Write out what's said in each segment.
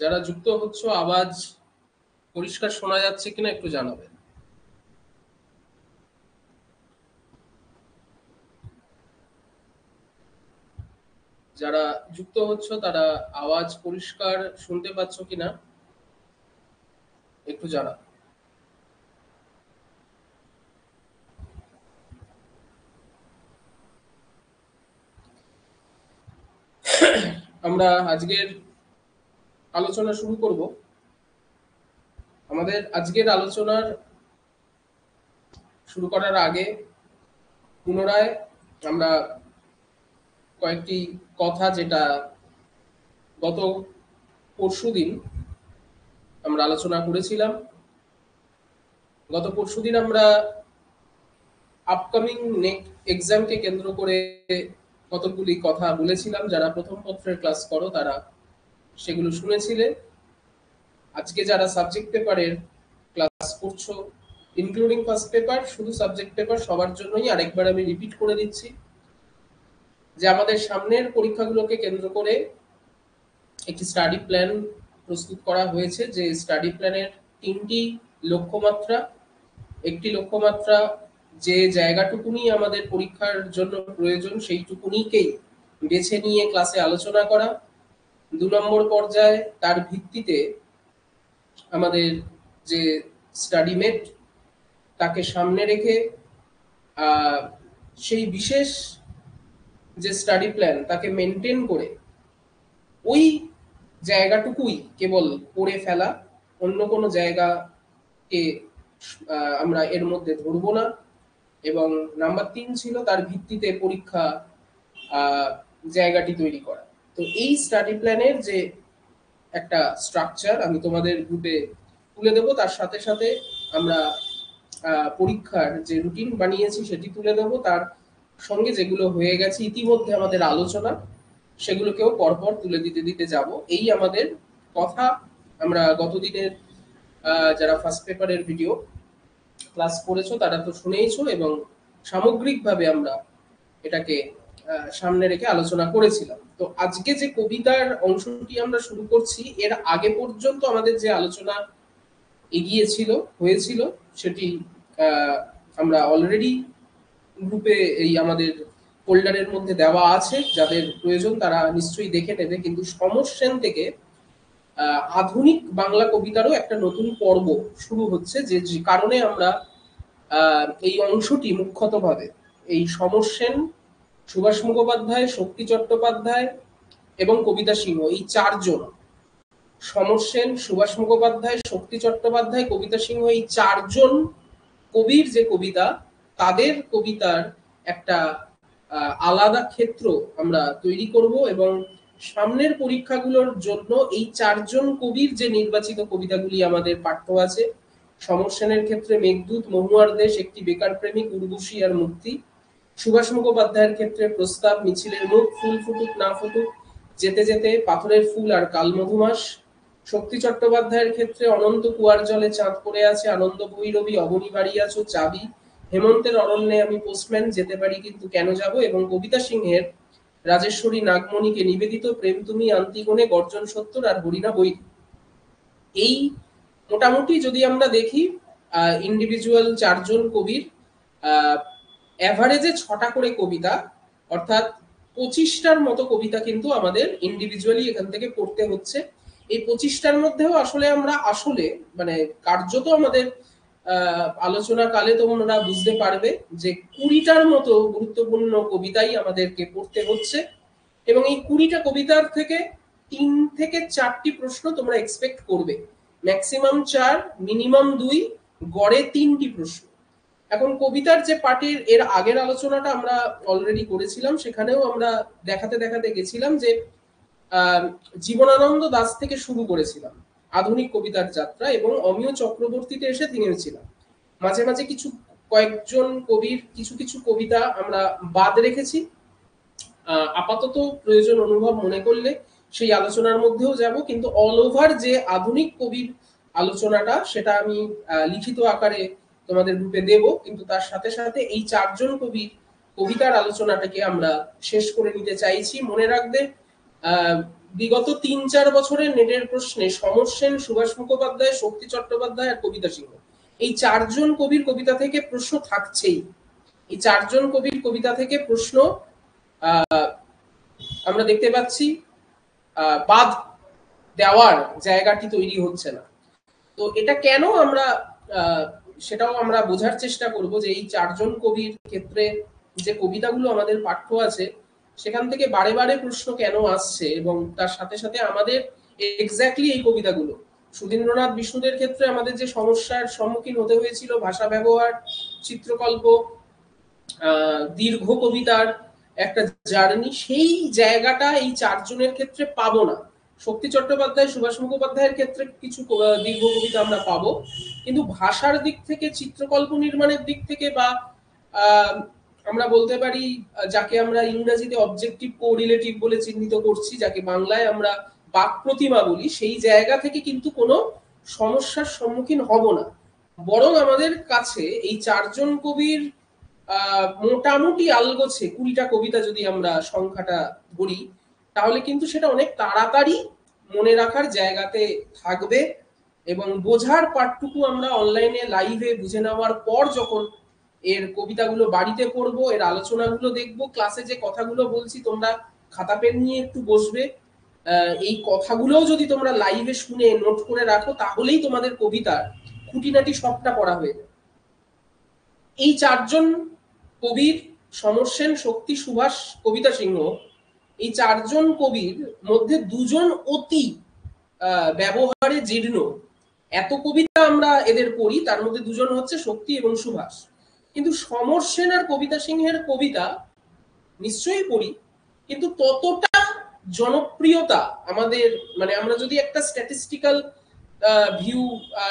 যারা যুক্ত হচ্ছ আওয়াজ পরিষ্কার শোনা যাচ্ছে কিনা একটু জানাবেন। যারা যুক্ত হচ্ছ তারা আওয়াজ পরিষ্কার শুনতে পাচ্ছ কিনা একটু জানাও। আমরা আজকের আলোচনা শুরু করব। আমাদের আজকের আলোচনার শুরু করার আগে পুনরায় আমরা কয়েকটি কথা যেটা গত পরশুদিন আমরা আলোচনা করেছিলাম। গত পরশুদিন আমরা আপকামিং নেট এক্সামকে কেন্দ্র করে কতগুলি কথা বলেছিলাম। যারা প্রথম পত্রের ক্লাস করো তারা সেগুলো শুনেছিলে। আজকে যারা সাবজেক্ট পেপারের ক্লাস করছো ইনক্লুডিং ফার্স্ট পেপার, শুধু সাবজেক্ট পেপার সবার জন্যই আরেকবার আমি রিপিট করে দিচ্ছি যে আমাদের সামনের পরীক্ষাগুলোকে কেন্দ্র করে একটি স্টাডি প্ল্যান প্রস্তুত করা হয়েছে। যে স্টাডি প্ল্যানের তিনটি লক্ষ্যমাত্রা। একটি লক্ষ্যমাত্রা যে জায়গাটুকুনি আমাদের পরীক্ষার জন্য প্রয়োজন সেইটুকুনিকেই বেছে নিয়ে ক্লাসে আলোচনা করা। ২ নম্বর পর্যায়ে তার ভিত্তিতে আমাদের যে স্টাডি মেট তাকে সামনে রেখে সেই বিশেষ যে স্টাডি প্ল্যান তাকে মেনটেন করে ওই জায়গাটুকুই কেবল পড়ে ফেলা, অন্য কোনো জায়গাকে আমরা এর মধ্যে ধরবো না। এবং নাম্বার ৩ ছিল তার ভিত্তিতে পরীক্ষা জায়গাটি তৈরি করা। তো এই স্টাডি প্ল্যানের যে একটা স্ট্রাকচার আমি তোমাদের গ্রুপে তুলে দেবো, তার সাথে সাথে আমরা পরীক্ষার যে রুটিন বানিয়েছি সেটি তুলে দেবো। তার সঙ্গে যেগুলো হয়ে গেছে ইতিমধ্যে আমাদের আলোচনা সেগুলোকেও পরপর তুলে দিতে দিতে যাব। এই আমাদের কথা। আমরা গতদিনের যারা ফার্স্ট পেপারের ভিডিও ক্লাস করেছো তারা তো শুনেইছো এবং সামগ্রিকভাবে আমরা এটাকে সামনে রেখে আলোচনা করেছিলাম। তো আজকে যে কবিতার অংশটি আমরা শুরু করছি এর আগে পর্যন্ত আমাদের যে আলোচনা এগিয়েছিল হয়েছিল সেটি আমরা অলরেডি গ্রুপে এই আমাদের ফোল্ডারের মধ্যে দেওয়া আছে। যাদের প্রয়োজন তারা নিশ্চয়ই দেখে নেবে। কিন্তু সমর সেন থেকে আধুনিক বাংলা কবিতারও একটা নতুন পর্ব শুরু হচ্ছে, যে কারণে আমরা এই অংশটি মুখ্যতভাবে এই সমর সেন, সুভাষ মুখোপাধ্যায়, শক্তি চট্টোপাধ্যায় এবং কবিতা সিংহ, এই চারজন, সমর সেন, সুভাষ মুখোপাধ্যায়, শক্তি চট্টোপাধ্যায়, কবিতা সিংহ, এই চারজন কবির যে কবিতা তাদের কবিতার একটা আলাদা ক্ষেত্র আমরা তৈরি করব এবং সামনের পরীক্ষাগুলোর জন্য এই চারজন কবির যে নির্বাচিত কবিতাগুলি আমাদের পাঠ্য আছে, সমর সেনের ক্ষেত্রে মেঘদূত, মহুয়ার দেশ, একটি বেকার প্রেমিক, উর্বশী আর মুক্তি। সুভাষ মুখোপাধ্যায়ের ক্ষেত্রে প্রস্তাব, মিছিলের মুখ, ফুল ফুটুক না ফুটুক, যেতে যেতে, পাথরের ফুল আর কাল মধুমাস। শক্তি চট্টোপাধ্যায়ের ক্ষেত্রে অনন্ত কুয়ার জলে চাঁদ পড়ে আছে, আনন্দ ভৈরবী, অবনী বাড়ি আছো, চাবি, হেমন্তের অরণ্যে আমি পোস্টম্যান, যেতে পারি কিন্তু কেন যাব। এবং কবিতা সিংহের রাজেশ্বরী নাগমণিকে নিবেদিত, প্রেম তুমি, আন্তিগণে, গর্জন সত্তর আর হরিণা বই। এই মোটামুটি যদি আমরা দেখি ইন্ডিভিজুয়াল চারজন কবির অ্যাভারেজে 6টা করে কবিতা, অর্থাৎ 25টার মতো কবিতা কিন্তু আমাদের ইন্ডিভিজুয়ালি এখান থেকে পড়তে হচ্ছে। এই 25টার মধ্যেও আসলে আমরা মানে কার্যত আমাদের আলোচনা কালে তোমরা বুঝতে পারবে যে 20টার মতো গুরুত্বপূর্ণ কবিতাই আমাদেরকে পড়তে হচ্ছে। এবং এই 20টা কবিতার থেকে 3 থেকে 4টি প্রশ্ন তোমরা এক্সপেক্ট করবে। ম্যাক্সিমাম 4, মিনিমাম 2, গড়ে 3টি প্রশ্ন। এখন কবিতার যে পার্টির এর আগের আলোচনাটা আমরা অলরেডি করেছিলাম, সেখানেও আমরা দেখাতে দেখাতে গেছিলাম যে জীবনানন্দ দাশ থেকে শুরু করেছিলাম আধুনিক কবিতার যাত্রা এবং অমিয় চক্রবর্তীতে এসে থেমেছিলাম। মাঝে মাঝে কয়েকজন কবির কিছু কিছু কবিতা আমরা বাদ রেখেছি। আপাতত প্রয়োজন অনুভব মনে করলে সেই আলোচনার মধ্যেও যাব, কিন্তু অল ওভার যে আধুনিক কবির আলোচনাটা সেটা আমি লিখিত আকারে তোমাদের গ্রুপে দেব। কিন্তু তার সাথে সাথে এই চারজন কবির কবিতার আলোচনাটাকে আমরা শেষ করে নিতে চাইছি। মনে রাখবে বিগত ৩-৪ বছরের নেটের প্রশ্নে সমর সেন, সুভাষ মুখোপাধ্যায়, শক্তি চট্টোপাধ্যায় আর কবিতা সিংহ, এই ৪ জন কবির কবিতা থেকে প্রশ্ন থাকছেই। এই ৪ জন কবির কবিতা থেকে প্রশ্ন আমরা দেখতে পাচ্ছি বাদ দেওয়ার জায়গাটি তৈরি হচ্ছে না। তো এটা কেন আমরা সেটাও আমরা বোঝার চেষ্টা করব যে এই ৪ জন কবির ক্ষেত্রে যে কবিতাগুলো আমাদের পাঠ্য আছে সেখান থেকে বারে বারে প্রশ্ন কেন আসছে, এবং তার সাথে সাথে আমাদের এক্স্যাক্টলি এই কবিতাগুলো সুধীন্দ্রনাথ বিষ্ণুদের ক্ষেত্রে আমাদের যে সমস্যার সম্মুখীন হতে হয়েছিল, ভাষা ব্যবহার, চিত্রকল্প, দীর্ঘ কবিতার একটা জার্নি, সেই জায়গাটা এই ৪ জনের ক্ষেত্রে পাবো না। শক্তি চট্টোপাধ্যায়, সুভাষ মুখোপাধ্যায়ের ক্ষেত্রে কিছু দীর্ঘ কবিতা আমরা পাবো, কিন্তু ভাষার দিক থেকে, চিত্রকল্প নির্মাণের দিক থেকে, বা আমরা বলতে পারি যাকে আমরা ইংরেজিতে অবজেক্টিভ কোরিলেটিভ বলে চিহ্নিত করছি, যাকে বাংলায় আমরা বাক প্রতিমা বলি, সেই জায়গা থেকে কিন্তু কোনো সমস্যার সম্মুখীন হব না। বরং আমাদের কাছে এই ৪ জন কবির মোটামুটি আলগোছে ২০টা কবিতা যদি আমরা সংখ্যাটা ধরি, তাহলে কিন্তু সেটা অনেক তাড়াতাড়ি মনে রাখার জায়গাতে থাকবে, এবং বোঝার পার্টটুকু আমরা অনলাইনে লাইভে বুঝে নেওয়ার পর যখন এর কবিতাগুলো বাড়িতে পড়বো, এর আলোচনাগুলো দেখবো, ক্লাসে যে কথাগুলো বলছি তোমরা খাতা পেন নিয়ে একটু বসবে, এই কথাগুলোও যদি তোমরা লাইভে শুনে নোট করে রাখো, তাহলেই তোমাদের কবিতার খুঁটিনাটি সবটা পড়া হয়ে যাবে। এই ৪ জন কবির, সমর সেন, শক্তি, সুভাষ, কবিতা সিংহ, এই ৪ জন কবির মধ্যে ২ জন অতি ব্যবহারে জীর্ণ। এত কবিতা আমরা এদের পড়ি, তার মধ্যে ২ জন হচ্ছে শক্তি এবং সুভাষ। কিন্তু সমর সেন আর কবিতা সিংহের কবিতা নিশ্চয়ই পড়ি, কিন্তু ততটা জনপ্রিয়তা আমাদের, মানে আমরা যদি একটা স্ট্যাটিস্টিক্যাল ভিউ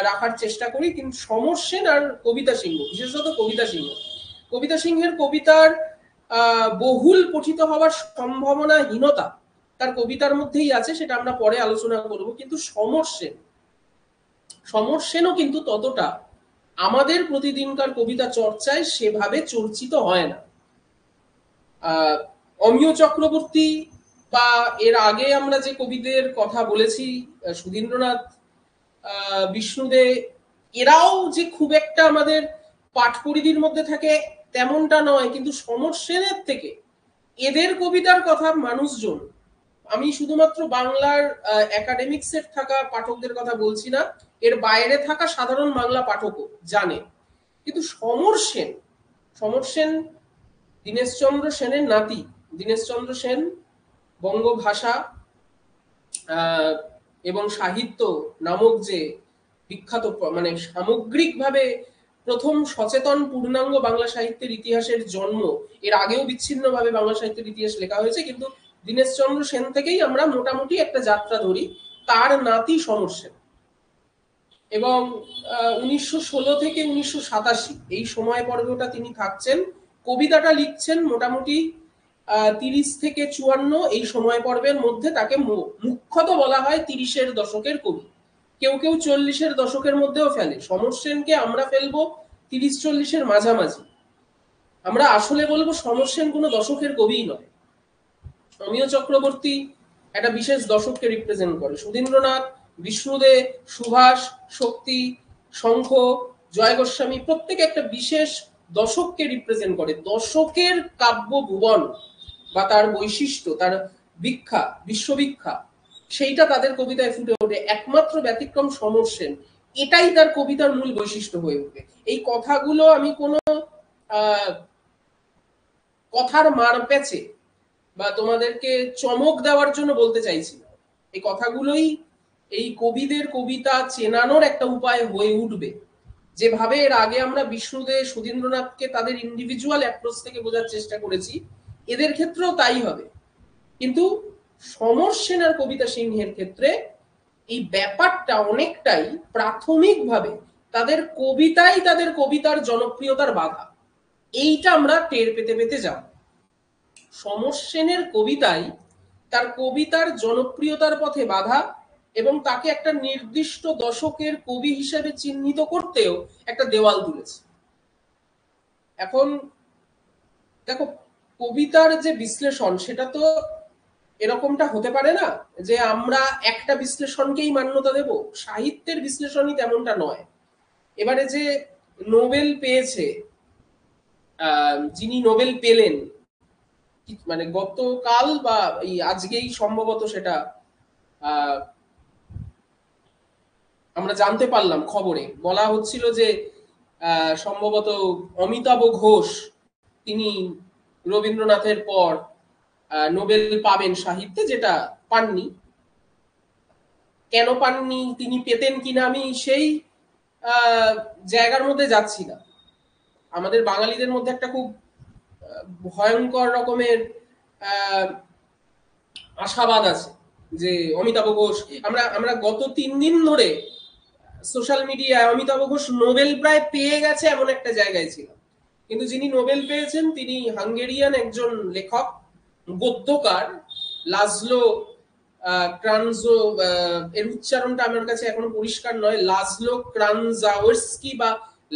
রাখার চেষ্টা করি, কিন্তু সমর সেন আর কবিতা সিংহ, বিশেষত কবিতা সিংহের কবিতার বহুল পঠিত হওয়ার সম্ভাবনাহীনতা তার কবিতার মধ্যেই আছে, সেটা আমরা পরে আলোচনা করব। কিন্তু সমর সেনও কিন্তু ততটা আমাদের প্রতিদিনকার কবিতা চর্চায় সেভাবে চর্চিত হয় না। অমিয় চক্রবর্তী বা এর আগে আমরা যে কবিদের কথা বলেছি, সুধীন্দ্রনাথ, বিষ্ণুদে, এরাও যে খুব একটা আমাদের পাঠ পরিধির মধ্যে থাকে তেমনটা নয়, কিন্তু সমর সেনের থেকে এদের কবিতার কথা মানুষজন, আমি শুধুমাত্র বাংলার একাডেমিক্সের থাকা পাঠকদের কথা বলছি না, এর বাইরে থাকা সাধারণ বাংলা পাঠকও জানে। কিন্তু সমর সেন দীনেশচন্দ্র সেনের নাতি। দীনেশচন্দ্র সেন বঙ্গভাষা এবং সাহিত্য নামক যে বিখ্যাত, মানে সামগ্রিকভাবে প্রথম সচেতন পূর্ণাঙ্গ বাংলা সাহিত্যের ইতিহাসের জন্ম, এর আগেও বিচ্ছিন্নভাবে বাংলা সাহিত্যের ইতিহাস লেখা হয়েছে, কিন্তু দীনেশচন্দ্র সেন থেকেই আমরা মোটামুটি একটা যাত্রা ধরি। তার নাতি সমর সেন, এবং ১৯১৬ থেকে ১৯৮৭ এই সময় পর্বটা তিনি থাকছেন। কবিতাটা লিখছেন মোটামুটি ৩০ থেকে ৫৪ এই সময় পর্বের মধ্যে। তাকে মুখ্যত বলা হয় ৩০-এর দশকের কবি, কেউ কেউ ৪০-এর দশকের মধ্যেও ফেলে। সমর সেনকে আমরা ফেলবো ৩০-৪০-এর মাঝামাঝি। আমরা আসলে বলবো সমর সেন কোনো দশকের কবিই নয়। অমিয় চক্রবর্তী একটা বিশেষ দশককে রিপ্রেজেন্ট করে। সুধীন্দ্রনাথ, বিষ্ণুদে, সুভাষ, শক্তি, শঙ্খ, জয় গোস্বামী প্রত্যেকে একটা বিশেষ দশককে রিপ্রেজেন্ট করে। দশকের কাব্য ভুবন বা তার বৈশিষ্ট্য, তার বিশ্ববিখ্যা, সেইটা তাদের কবিতায় ফুটে ওঠে। একমাত্র ব্যতিক্রম সমর সেন, এটাই তার কবিতার মূল বৈশিষ্ট্য হয়ে ওঠে। এই কথাগুলো আমি কোনো কথার মার প্যাচে বা তোমাদেরকে চমক দেওয়ার জন্য বলতে চাইছি না। এই কথাগুলোই এই কবিদের কবিতা চেনানোর একটা উপায় হয়ে উঠবে। যেভাবে এর আগে আমরা বিষ্ণুদে, সুধীন্দ্রনাথকে তাদের ইন্ডিভিজুয়াল অ্যাপ্রোচ থেকে বোঝার চেষ্টা করেছি, এদের ক্ষেত্রেও তাই হবে। কিন্তু সমর সেন আর কবিতা সিংহের ক্ষেত্রে এই ব্যাপারটা অনেকটাই প্রাথমিকভাবে তাদের কবিতাই তাদের কবিতার জনপ্রিয়তার বাধা, এইটা আমরা টের পেতে পেতে যাব। সমর সেনের কবিতায় তার কবিতার জনপ্রিয়তার পথে বাধা, এবং তাকে একটা নির্দিষ্ট দশকের কবি হিসেবে চিহ্নিত করতেও একটা দেওয়াল তুলেছে। এখন দেখো, কবিতার যে বিশ্লেষণ, সেটা তো এরকমটা হতে পারে না যে আমরা একটা বিশ্লেষণকেই মান্যতা দেব। সাহিত্যের বিশ্লেষণই তেমনটা নয়। এবারে যে নোবেল পেয়েছে, যিনি নোবেল পেলেন, মানে গতকাল বা এই আজকেই সম্ভবত সেটা আহ, আমরা জানতে পারলাম, খবরে বলা হচ্ছিল যে সম্ভবত অমিতাভ ঘোষ তিনি রবীন্দ্রনাথের পর নোবেল পাবেন সাহিত্যে, যেটা পাননি। কেন পাননি, তিনি পেতেন কিনা, আমি সেই আহ, জায়গার মধ্যে যাচ্ছি না। আমাদের বাঙালিদের মধ্যে একটা খুব ভয়ঙ্কর রকমের আহ, আশাবাদ আছে যে অমিতাভ ঘোষ, আমরা আমরা গত 3 দিন ধরে সোশ্যাল মিডিয়ায় অমিতাভ ঘোষ নোবেল প্রায় পেয়ে গেছে এমন একটা জায়গায় ছিল। কিন্তু যিনি নোবেল পেয়েছেন তিনি হাঙ্গেরিয়ান একজন লেখক, গদ্যকার, লাজলো ক্রানজো, এর উচ্চারণটা আমার কাছে এখনো পরিষ্কার নয়, লাজলো ক্রানজাওয়ার্স্কি বা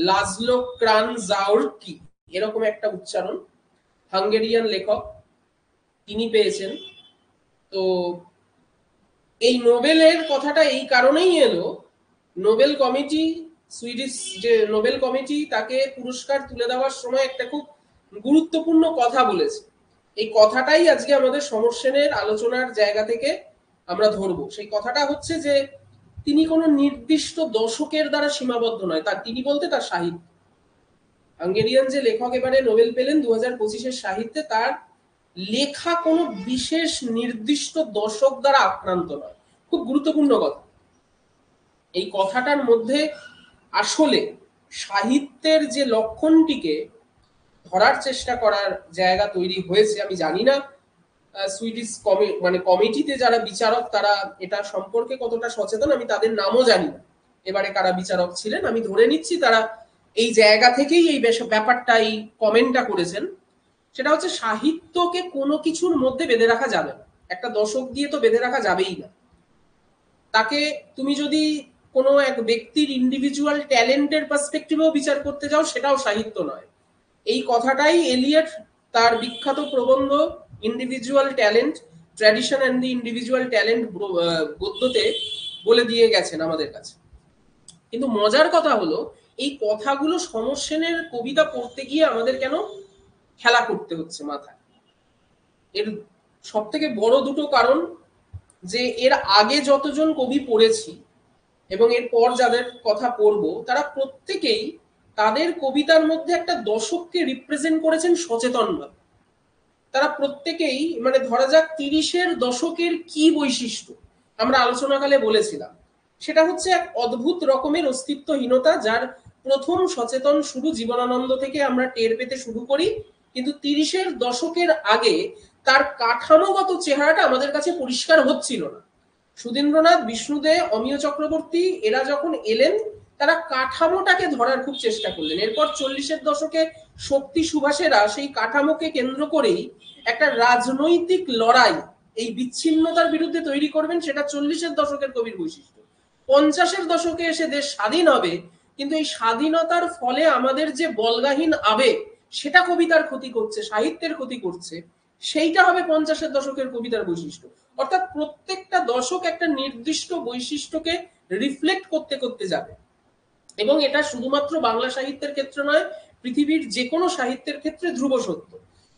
লাজলো ক্রানজাওরকি, এরকম একটা উচ্চারণ। হাঙ্গেরিয়ান লেখক, তিনি পেয়েছেন। তো এই নোবেলের কথাটা এই কারণেই এলো, নোবেল কমিটি, সুইডিশ যে নোবেল কমিটি তাকে পুরস্কার তুলে দেওয়ার সময় একটা খুব গুরুত্বপূর্ণ কথা বলেছে। এই কথাটাই আজকে আমাদের সমর সেনের আলোচনার জায়গা থেকে আমরা ধরবো। সেই কথাটা হচ্ছে যে তিনি কোনো নির্দিষ্ট দশকের দ্বারা সীমাবদ্ধ নয়, তার তিনি বলতে তার সাহিত্য। হাঙ্গেরিয়ান যে লেখক এবারে নোবেল পেলেন 2025-এর সাহিত্যে, তার লেখা কোনো বিশেষ নির্দিষ্ট দশক দ্বারা আক্রান্ত নয়। খুব গুরুত্বপূর্ণ কথা। এই কথাটার মধ্যে আসলে সাহিত্যের যে লক্ষণটিকে ধরার চেষ্টা করার জায়গা তৈরি হয়েছে। আমি জানি না সুইডিশ মানে কমিটিতে যারা বিচারক তারা এটা সম্পর্কে কতটা সচেতন, আমি তাদের নামও জানি না এবারে কারা বিচারক ছিলেন। আমি ধরে নিচ্ছি তারা এই জায়গা থেকেই এই ব্যাপারটা, এই কমেন্টটা করেছেন। সেটা হচ্ছে সাহিত্যকে কোনো কিছুর মধ্যে বেঁধে রাখা যাবে না, একটা দশক দিয়ে তো বেঁধে রাখা যাবেই না। তাকে তুমি যদি কোনো এক ব্যক্তির ইন্ডিভিজুয়াল ট্যালেন্টের পার্সপেক্টিভেও বিচার করতে যাও, সেটাও সাহিত্য নয়। এই কথাটাই এলিয়ট তার বিখ্যাত প্রবন্ধ individual talent, tradition and the individual talent গদ্যতে বলে দিয়ে গেছেন আমাদের কাছে। কিন্তু মজার কথা হলো, এই কথাগুলো সমর সেনের কবিতা পড়তে গিয়ে আমাদের কেন খেলা করতে হচ্ছে মাথায়। এর সব থেকে বড় দুটো কারণ, যে এর আগে যতজন কবি পড়েছি এবং এরপর যাদের কথা পড়ব, তারা প্রত্যেকেই তাদের কবিতার মধ্যে একটা দশককে রিপ্রেজেন্ট করেছেন সচেতনভাবে। তারা প্রত্যেকেই, মানে ধরা যাক 30-এর দশকের কি বৈশিষ্ট্য আমরা আলোচনাকালে বলেছিলাম, সেটা হচ্ছে এক অদ্ভুত রকমের অস্তিত্বহীনতা, যার প্রথম সচেতন শুরু জীবনানন্দ থেকে আমরা টের পেতে শুরু করি। কিন্তু 30-এর দশকের আগে তার কাঠামোগত চেহারাটা আমাদের কাছে পরিষ্কার হচ্ছিল না। সুধীন্দ্রনাথ, বিষ্ণুদে, অমিয় চক্রবর্তী এরা যখন এলেন, তারা কাঠামোটাকে ধরার খুব চেষ্টা করলেন। এরপর 40-এর দশকে শক্তি সুভাষেরা সেই কাঠামোকে কেন্দ্র করেই একটা রাজনৈতিক লড়াই এই বিচ্ছিন্নতার বিরুদ্ধে তৈরি করবেন, সেটা 40-এর দশকের কবির বৈশিষ্ট্য। 50-এর দশকে এসে দেশ স্বাধীন হবে, কিন্তু এই স্বাধীনতার ফলে আমাদের যে বলগাহীন আবেগ, সেটা কবিতার ক্ষতি করছে, সাহিত্যের ক্ষতি করছে, সেইটা হবে 50-এর দশকের কবিতার বৈশিষ্ট্য। অর্থাৎ প্রত্যেকটা দশক একটা নির্দিষ্ট বৈশিষ্ট্যকে রিফ্লেক্ট করতে করতে যাবে। এবং এটা শুধুমাত্র বাংলা সাহিত্যের ক্ষেত্রে নয়, পৃথিবীর যে কোনো সাহিত্যের ক্ষেত্রে ধ্রুব সত্য।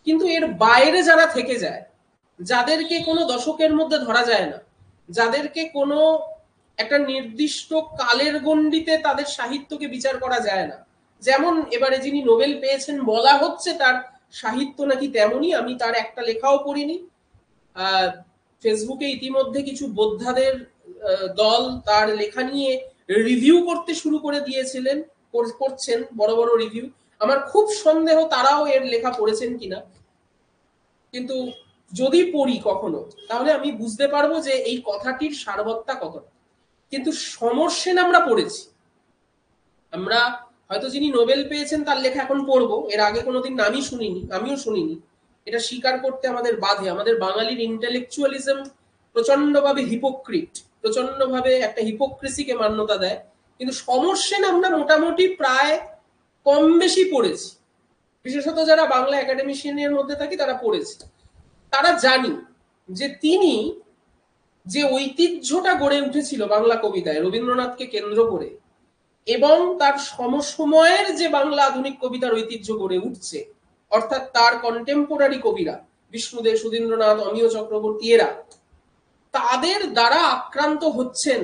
কিন্তু এর বাইরে যারা থেকে যায়, যাদেরকে কোনো দশকের মধ্যে ধরা যায় না, যাদেরকে কোনো একটা নির্দিষ্ট কালের গণ্ডিতে তাদের সাহিত্যকে বিচার করা যায় না, যেমন এবারে যিনি নোবেল পেয়েছেন বলা হচ্ছে তার সাহিত্য নাকি তেমনই, আমি তার একটা লেখাও পড়িনি। ফেসবুকে ইতিমধ্যে কিছু বোদ্ধাদের দল তার লেখা নিয়ে রিভিউ করতে শুরু করে দিয়েছিলেন, করছেন বড় বড় রিভিউ। আমার খুব সন্দেহ তারাও এর লেখা পড়েছেন কিনা। কিন্তু যদি পড়ি কখনো, তাহলে আমি বুঝতে পারবো যে এই কথাটির সারবত্তা কতটা। কিন্তু সমর সেন আমরা পড়েছি, আমরা হয়তো যিনি নোবেল পেয়েছেন তার লেখা এখন পড়বো, এর আগে কোনোদিন নামই শুনিনি, আমিও শুনিনি। এটা স্বীকার করতে আমাদের বাধে। আমাদের বাঙালির ইন্টেলেকচুয়ালিজম প্রচন্ডভাবে হিপোক্রিট, প্রচন্ডভাবে একটা হিপোক্রেসিকে মান্যতা দেয়। কিন্তু সমর সেন আমরা মোটামুটি প্রায় কম বেশি পড়েছি, বিশেষত যারা বাংলা একাডেমিশিয়ানের মধ্যে থাকি তারা পড়েছি, তারা জানি যে তিনি যে ঐতিহ্যটা গড়ে উঠেছিল বাংলা কবিতায় রবীন্দ্রনাথকে কেন্দ্র করে, এবং তার সমসময়ের যে বাংলা আধুনিক কবিতার ঐতিহ্য গড়ে উঠছে, অর্থাৎ তার কন্টেম্পোরারি কবিরা বিষ্ণুদেব, সুধীন্দ্রনাথ, অমিয় চক্রবর্তী, এরা তাদের দ্বারা আক্রান্ত হচ্ছেন,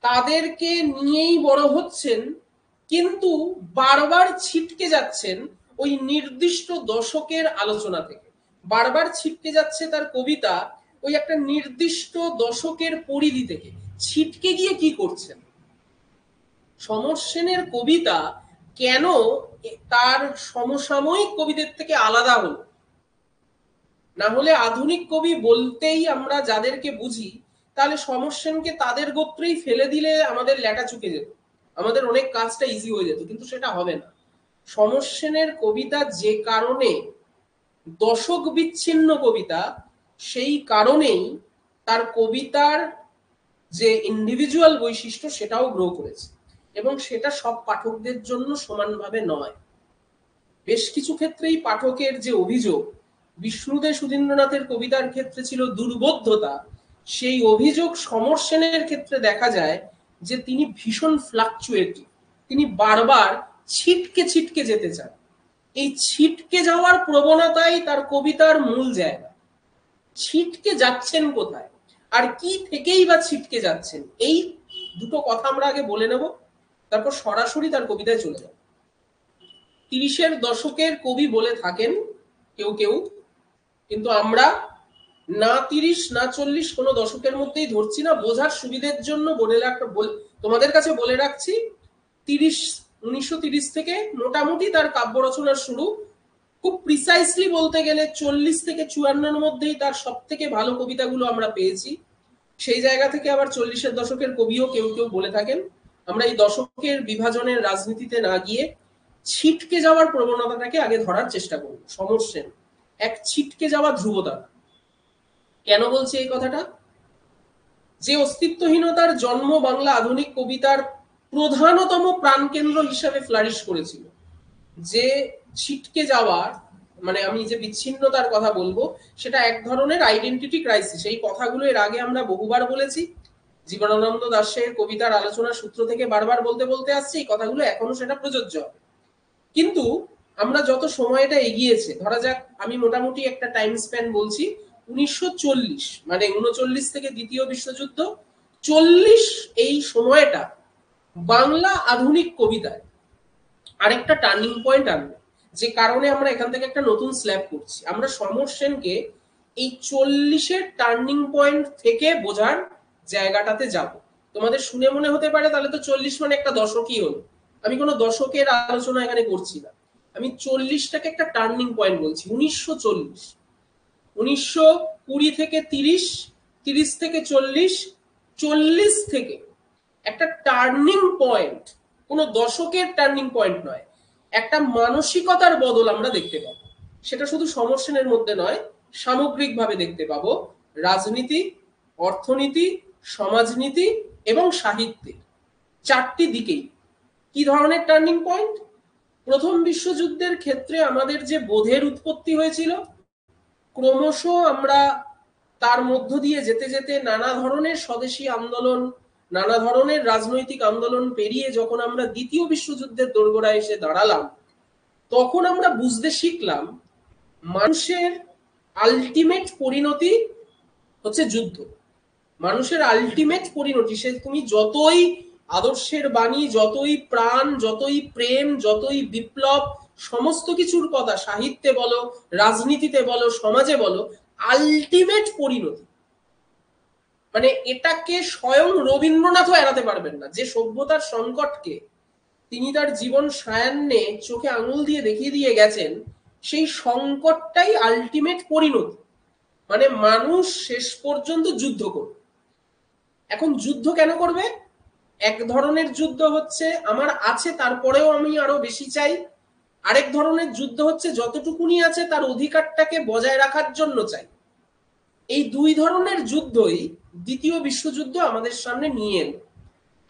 তাদেরকে নিয়েই বড় হচ্ছেন, কিন্তু বারবার ছিটকে যাচ্ছেন ওই নির্দিষ্ট দশকের আলোচনা থেকে। বারবার ছিটকে যাচ্ছে তার কবিতা ওই একটা নির্দিষ্ট দশকের পরিধি থেকে। ছিটকে গিয়ে কি করছেন? সমর সেনের কবিতা কেন তার সমসাময়িক কবিদের থেকে আলাদা হলো? না হলে আধুনিক কবি বলতেই আমরা যাদেরকে বুঝি, তাহলে সমর সেনকে তাদের গোত্রেই ফেলে দিলে আমাদের লেটা চুকে যেত, আমাদের অনেক কাজটা ইজি হয়ে যেত, কিন্তু সেটা হবে না। সমর সেনের কবিতা যে কারণে দশক বিচ্ছিন্ন কবিতা, সেই কারণেই তার কবিতার যে ইন্ডিভিজুয়াল বৈশিষ্ট্য সেটাও গ্রো করেছে, এবং সেটা সব পাঠকদের জন্য সমানভাবে নয়। বেশ কিছু ক্ষেত্রেই পাঠকের যে অভিযোগ বিষ্ণুদেব সুধীন্দ্রনাথের কবিতার ক্ষেত্রে ছিল দুর্বোধ্যতা, সেই অভিযোগ সমর সেনের ক্ষেত্রে দেখা যায় যে তিনি ভীষণ ফ্লাকচুয়েটিভ, তিনি বারবার ছিটকে ছিটকে যেতে চান। এই ছিটকে যাওয়ার প্রবণতাই তার কবিতার মূল জায়গা। ছিটকে যাচ্ছেন কোথায়, আর কি থেকেই বা ছিটকে যাচ্ছেন, এই দুটো কথা আমরা আগে বলে নেব, তারপর সরাসরি তার কবিতায় চলে যাব। 30-এর দশকের কবি বলে থাকেন কেউ কেউ, কিন্তু আমরা না 30 না 40 কোনো দশকের মধ্যেই ধরছি না, বোঝার সুবিধের জন্য তোমাদের কাছে বলে রাখছি 1930 থেকে মোটামুটি তার কাব্য রচনার শুরু। খুব প্রিসাইসলি বলতে গেলে 40 থেকে 54-এর মধ্যেই তার সব থেকে ভালো কবিতাগুলো আমরা পেয়েছি। সেই জায়গা থেকে আবার 40-এর দশকের কবিও কেউ কেউ বলে থাকেন। আমরা এই দশকের বিভাজনের রাজনীতিতে না গিয়ে ছিটকে যাওয়ার প্রবণতাটাকে আগে ধরার চেষ্টা করব। সমর সেন এক ছিটকে যাওয়া ধ্রুবতারা। কেন বলছি এই কথাটা? যে অস্তিত্বহীনতার জন্ম বাংলা আধুনিক কবিতার প্রধানতম প্রাণকেন্দ্র হিসাবে ফ্লারিশ করেছিল, যে ছিটকে যাওয়ার মানে আমি যে বিচ্ছিন্নতার কথা বলবো, সেটা এক ধরনের আইডেন্টিটি ক্রাইসিস। এই কথাগুলো এর আগে আমরা বহুবার বলেছি, জীবনানন্দ দাশের কবিতার আলোচনার সূত্র থেকে বারবার বলতে বলতে আসছি, এই কথাগুলো এখনো সেটা প্রযোজ্য হবে। কিন্তু আমরা যত সময়টা এগিয়েছে, ধরা যাক আমি মোটামুটি একটা টাইম স্প্যান বলছি, 1940 মানে 39 থেকে দ্বিতীয় বিশ্বযুদ্ধ, 40 এই সময়টা বাংলা আধুনিক কবিতায় আরেকটা টার্নিং পয়েন্ট আনবে, যে কারণে আমরা এখান থেকে একটা নতুন স্ল্যাব করছি। আমরা সমর সেনকে এই 40-এর টার্নিং পয়েন্ট থেকে বোঝার জায়গাটাতে যাব। তোমাদের শুনে মনে হতে পারে তাহলে তো 40 মানে একটা দশকই হলো। আমি কোনো দশকের আলোচনা এখানে করছি না, আমি 40টাকে একটা টার্নিং পয়েন্ট বলছি। 1940, 1920 থেকে 30, 30 থেকে 40, 40 থেকে একটা টার্নিং পয়েন্ট, কোনো দশকের টার্নিং পয়েন্ট নয়, একটা মানসিকতার বদল আমরা দেখতে পাবো। সেটা শুধু সমর সেনের মধ্যে নয়, সামগ্রিকভাবে দেখতে পাবো রাজনীতি, অর্থনীতি, সমাজনীতি এবং সাহিত্যে, চারটি দিকেই। কি ধরনের টার্নিং পয়েন্ট? প্রথম বিশ্বযুদ্ধের ক্ষেত্রে আমাদের যে বোধের উৎপত্তি হয়েছিল, ক্রমশ আমরা তার মধ্য দিয়ে যেতে যেতে নানা ধরনের স্বদেশী আন্দোলন, নানা ধরনের রাজনৈতিক আন্দোলন পেরিয়ে যখন আমরা দ্বিতীয় বিশ্বযুদ্ধের দোরগোড়ায় এসে দাঁড়ালাম, তখন আমরা বুঝতে শিখলাম মানুষের আলটিমেট পরিণতি হচ্ছে যুদ্ধ। মানুষের আলটিমেট পরিণতি, সে তুমি যতই আদর্শের বাণী, যতই প্রাণ, যতই প্রেম, যতই বিপ্লব, সমস্ত কিছুর কথা সাহিত্যে বলো, রাজনীতিতে বলো, সমাজে বলো, আলটিমেট পরিণতি মানে এটাকে স্বয়ং রবীন্দ্রনাথও এড়াতে পারবেন না। যে সভ্যতার সংকটকে তিনি তার জীবন সায়ান্নে চোখে আঙুল দিয়ে দেখিয়ে দিয়ে গেছেন, সেই সংকটটাই আলটিমেট পরিণতি। মানে মানুষ শেষ পর্যন্ত যুদ্ধ করবে। এখন যুদ্ধ কেন করবে? এক ধরনের যুদ্ধ হচ্ছে আমার আছে তারপরেও আমি আরো বেশি চাই, আরেক ধরনের যুদ্ধ হচ্ছে যতটুকুনি আছে তার অধিকারটাকে বজায় রাখার জন্য চাই। এই দুই ধরনের যুদ্ধই দ্বিতীয় বিশ্বযুদ্ধ আমাদের সামনে নিয়ে এলো।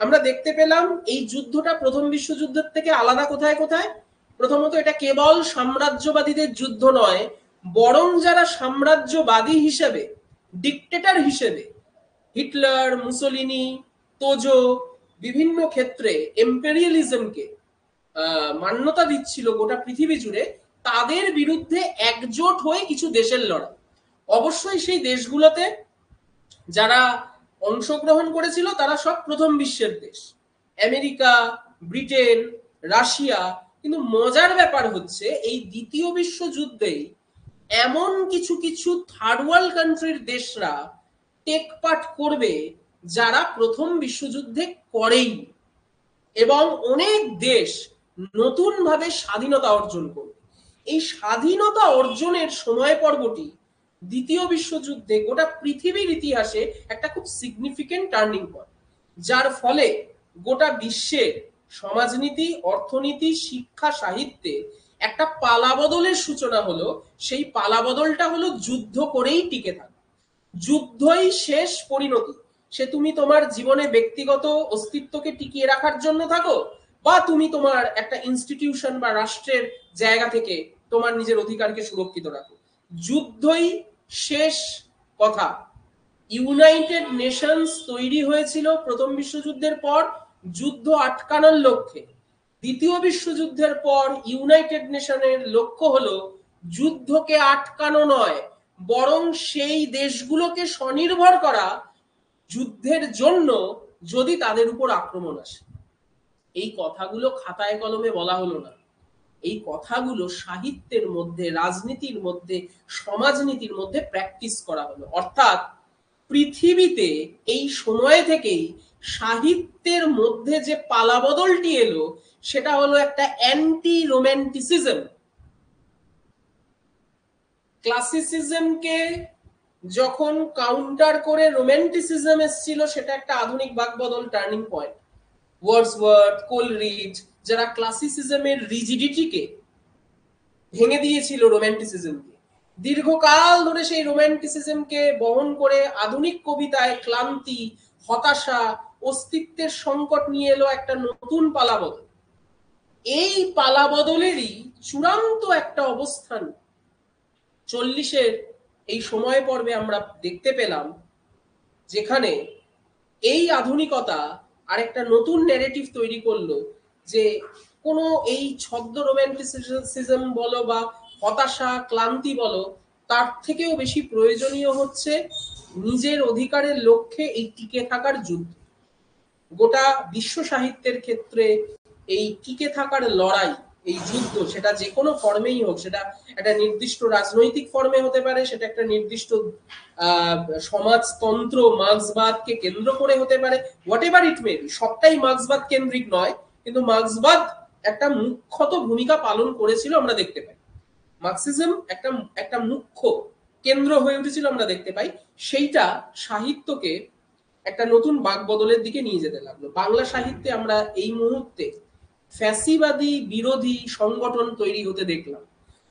আমরা দেখতে পেলাম এই যুদ্ধটা প্রথম বিশ্বযুদ্ধের থেকে আলাদা কোথায় কোথায়। প্রথমত, এটা কেবল সাম্রাজ্যবাদীদের যুদ্ধ নয়, বরং যারা সাম্রাজ্যবাদী হিসেবে ডিক্টেটর হিসেবে হিটলার, মুসোলিনি, তোজো বিভিন্ন ক্ষেত্রে এম্পেরিয়ালিজমকে মান্যতা দিচ্ছিল গোটা পৃথিবী জুড়ে, তাদের বিরুদ্ধে একজোট হয়ে কিছু দেশের লড়াই। অবশ্যই সেই দেশগুলোতে যারা অংশগ্রহণ করেছিল তারা সব প্রথম বিশ্বের দেশ, আমেরিকা, ব্রিটেন, রাশিয়া। কিন্তু মজার ব্যাপার হচ্ছে এই দ্বিতীয় বিশ্বযুদ্ধেই এমন কিছু কিছু থার্ড ওয়ার্ল্ড কান্ট্রির দেশরা টেক পার্ট করবে যারা প্রথম বিশ্বযুদ্ধে করেই, এবং অনেক দেশ নতুন ভাবে স্বাধীনতা অর্জন করবে। এই স্বাধীনতা অর্জনের সময় পর্বটি দ্বিতীয় বিশ্বযুদ্ধে গোটা পৃথিবীর ইতিহাসে একটা খুব সিগনিফিকেন্ট টার্নিং পয়েন্ট, যার ফলে গোটা বিশ্বের সমাজনীতি, অর্থনীতি, শিক্ষা, সাহিত্যে একটা পালাবদলের সূচনা হলো। সেই পালাবদলটা হলো যুদ্ধ করেই টিকে থাকা। যুদ্ধই শেষ পরিণতি। সে তুমি তোমার জীবনে ব্যক্তিগত অস্তিত্বকে টিকিয়ে রাখার জন্য থাকো, বা তুমি তোমার একটা ইনস্টিটিউশন বা রাষ্ট্রের জায়গা থেকে তোমার নিজের অধিকারকে সুরক্ষিত রাখো, যুদ্ধই শেষ কথা। ইউনাইটেড নেশনস তৈরি হয়েছিল প্রথম বিশ্বযুদ্ধের পর যুদ্ধ আটকানোর লক্ষ্যে। দ্বিতীয় বিশ্বযুদ্ধের পর ইউনাইটেড নেশনের লক্ষ্য হলো যুদ্ধকে আটকানো নয়, বরং সেই দেশগুলোকে স্বনির্ভর করা যুদ্ধের জন্য যদি তাদের উপর আক্রমণ আসে। এই কথাগুলো খাতায় কলমে বলা হলো না, এই কথাগুলো সাহিত্যের মধ্যে, রাজনীতির মধ্যে, সমাজনীতির মধ্যে প্র্যাকটিস করা হলো। অর্থাৎ পৃথিবীতে এই সময় থেকেই সাহিত্যের মধ্যে যে পালাবদলটি এলো সেটা হলো একটা অ্যান্টি রোম্যান্টিসিজম। ক্লাসিসিজমকে যখন কাউন্টার করে রোম্যান্টিসিজম এসেছিল, সেটা একটা আধুনিক বাকবদল, টার্নিং পয়েন্ট। ওয়ার্ডসওয়ার্থ, কোলরিজ যারা ক্লাসিসিজমের রিজিডিটিকে ভেঙে দিয়েছিল রোম্যান্টিসিজমকে, দীর্ঘকাল ধরে সেই রোম্যান্টিসিজমকে বহন করে আধুনিক কবিতায় ক্লান্তি, হতাশা, অস্তিত্বের সংকট নিয়ে এলো একটা নতুন পালাবদল। এই পালাবদলেরই চূড়ান্ত একটা অবস্থান 40-এর এই সময় পর্বে আমরা দেখতে পেলাম, যেখানে এই আধুনিকতা আরেকটা নতুন ন্যারেটিভ তৈরি করলো যে কোনো এই ছদ্ম রোম্যান্টিসিজম বলো বা হতাশা, ক্লান্তি বলো, তার থেকেও বেশি প্রয়োজনীয় হচ্ছে নিজের অধিকারের লক্ষ্যে এই টিকে থাকার যুদ্ধ। গোটা বিশ্ব সাহিত্যের ক্ষেত্রে এই টিকে থাকার লড়াই, এই যুদ্ধ, সেটা যে কোনো ফর্মেই হোক, সেটা একটা নির্দিষ্ট রাজনৈতিক ফর্মে হতে পারে, সেটা একটা নির্দিষ্ট সমাজতন্ত্র মার্ক্সবাদকে কেন্দ্র করে হতে পারে, what ever it may be. সবটাই মার্ক্সবাদ কেন্দ্রিক নয়, কিন্তু মার্ক্সবাদ একটা মুখ্যত ভূমিকা পালন করেছিল আমরা দেখতে পাই। মার্ক্সিজম একটা একটা মুখ্য কেন্দ্র হয়ে উঠেছিল আমরা দেখতে পাই। সেইটা সাহিত্যকে একটা নতুন বাকবদলের দিকে নিয়ে যেতে লাগলো। বাংলা সাহিত্যে আমরা এই মুহূর্তে ফ্যাসিবাদী বিরোধী সংগঠন তৈরি হতে দেখলাম,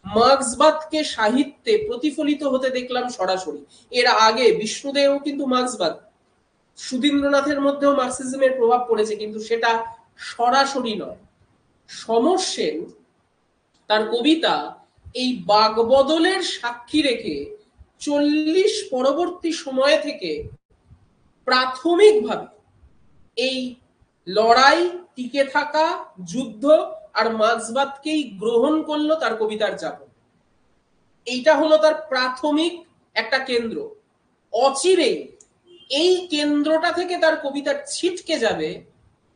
মার্ক্সবাদকে সাহিত্যে প্রতিফলিত হতে দেখলাম সরাসরি। এর আগে বিষ্ণুদেও কিন্তু মার্ক্সবাদ, সুধীন্দ্রনাথের মধ্যেও মার্ক্সিজমের প্রভাব পড়েছে, কিন্তু সেটা সরাসরি নয়। সমর সেন তার কবিতা এই বাকবদলের সাক্ষী রেখে 40 পরবর্তী সময় থেকে প্রাথমিকভাবে এই লড়াই, টিকে থাকা, যুদ্ধ আর মার্ক্সবাদকেই গ্রহণ করলো তার কবিতার যাপন। এইটা হলো তার প্রাথমিক একটা কেন্দ্র। অচিরেই এই কেন্দ্রটা থেকে তার কবিতা ছিটকে যাবে